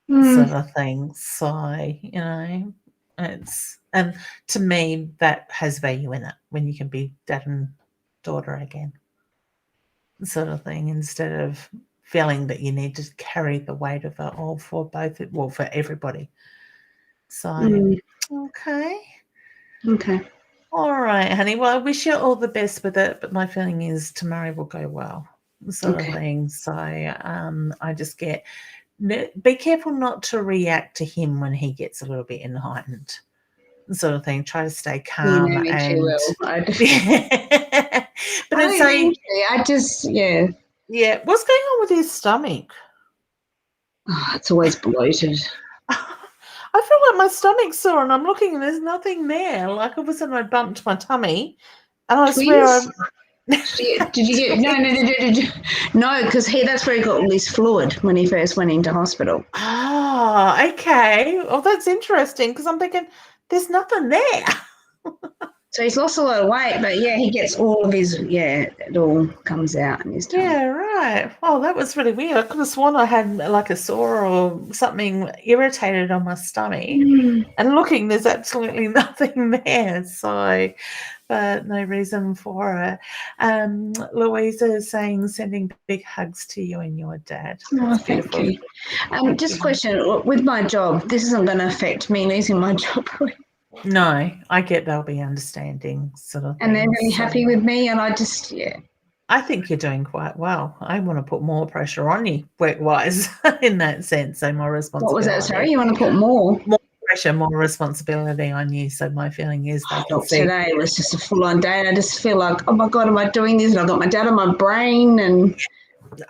sort of thing. So, and to me, that has value in it when you can be dad and daughter again sort of thing, instead of feeling that you need to carry the weight of it all for for everybody. So, okay. All right, honey. Well, I wish you all the best with it, but my feeling is tomorrow will go well, sort of thing. So I just be careful not to react to him when he gets a little bit enlightened, sort of thing. Try to stay calm. You know me too well. But Yeah. What's going on with his stomach? Oh, it's always bloated. I feel like my stomach's sore and I'm looking and there's nothing there. Like all of a sudden I bumped my tummy and I swear Did you get no, because that's where he got all this fluid when he first went into hospital. Oh, okay. Well, that's interesting because I'm thinking there's nothing there. So he's lost a lot of weight, but he gets all of his, it all comes out in his tummy. Yeah, right. Well, that was really weird. I could have sworn I had like a sore or something irritated on my stomach. And looking, there's absolutely nothing there. So, but no reason for it. Louisa is saying, sending big hugs to you and your dad. Oh, thank you. Just a question, with my job, this isn't going to affect me losing my job. No, I get they'll be understanding sort of thing. And they're really happy with me, and I just, I think you're doing quite well. I want to put more pressure on you work-wise in that sense, so more responsibility. What was that, sorry? You want to put more? More pressure, more responsibility on you. So my feeling is they can see. Today was just a full-on day, and I just feel like, oh, my God, am I doing this? And I've got my dad on my brain and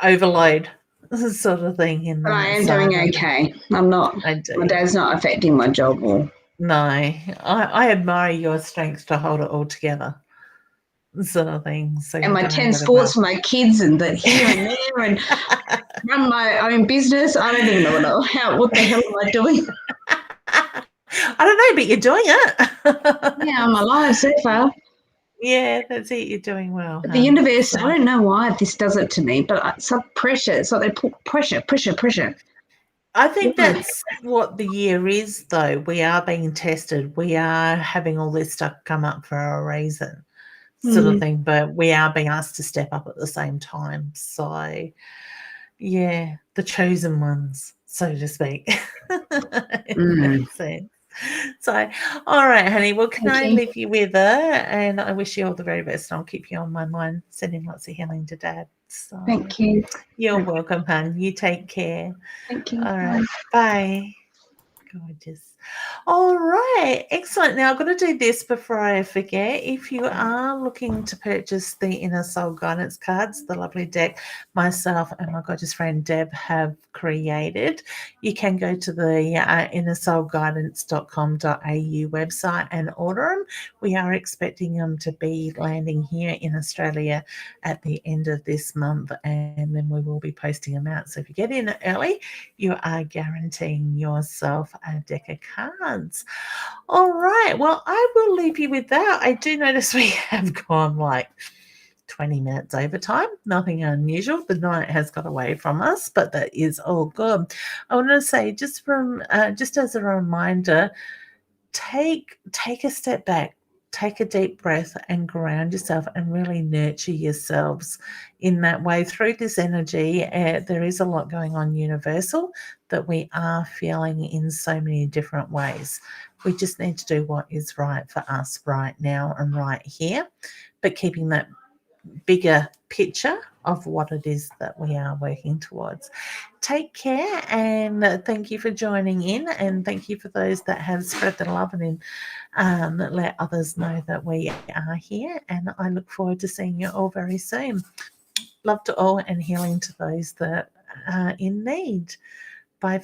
overload sort of thing. But I am doing okay. I'm not. My dad's not affecting my job or. No, I admire your strength to hold it all together, sort of thing. So and my 10 sports for my kids and the here and there and run my own business. I don't even know what the hell am I doing? I don't know, but you're doing it. Yeah, I'm alive so far. Yeah, that's it. You're doing well. The universe, I don't know why this does it to me, but it's like pressure. It's like they put pressure. I think that's what the year is, though. We are being tested. We are having all this stuff come up for a reason, sort of thing. But we are being asked to step up at the same time. So, yeah, the chosen ones, so to speak. In that sense. So, all right, honey. Well, can I leave you with her? And I wish you all the very best. I'll keep you on my mind, sending lots of healing to Dad. So, thank you. You're welcome, hon. You take care. Thank you. All right. Bye. Gorgeous. All right. Excellent. Now, I've got to do this before I forget. If you are looking to purchase the Inner Soul Guidance cards, the lovely deck myself and my gorgeous friend Deb have created, you can go to the innersoulguidance.com.au website and order them. We are expecting them to be landing here in Australia at the end of this month, and then we will be posting them out. So if you get in early, you are guaranteeing yourself a deck of cards. All right. Well, I will leave you with that. I do notice we have gone like 20 minutes over time. Nothing unusual. The night has got away from us, but that is all good. I want to say, just as a reminder, take a step back. Take a deep breath and ground yourself and really nurture yourselves in that way. Through this energy, there is a lot going on universal that we are feeling in so many different ways. We just need to do what is right for us right now and right here, but keeping that bigger picture of what it is that we are working towards. Take care, and thank you for joining in, and thank you for those that have spread the love and let others know that we are here, and I look forward to seeing you all very soon. Love to all, and healing to those that are in need. Bye for now.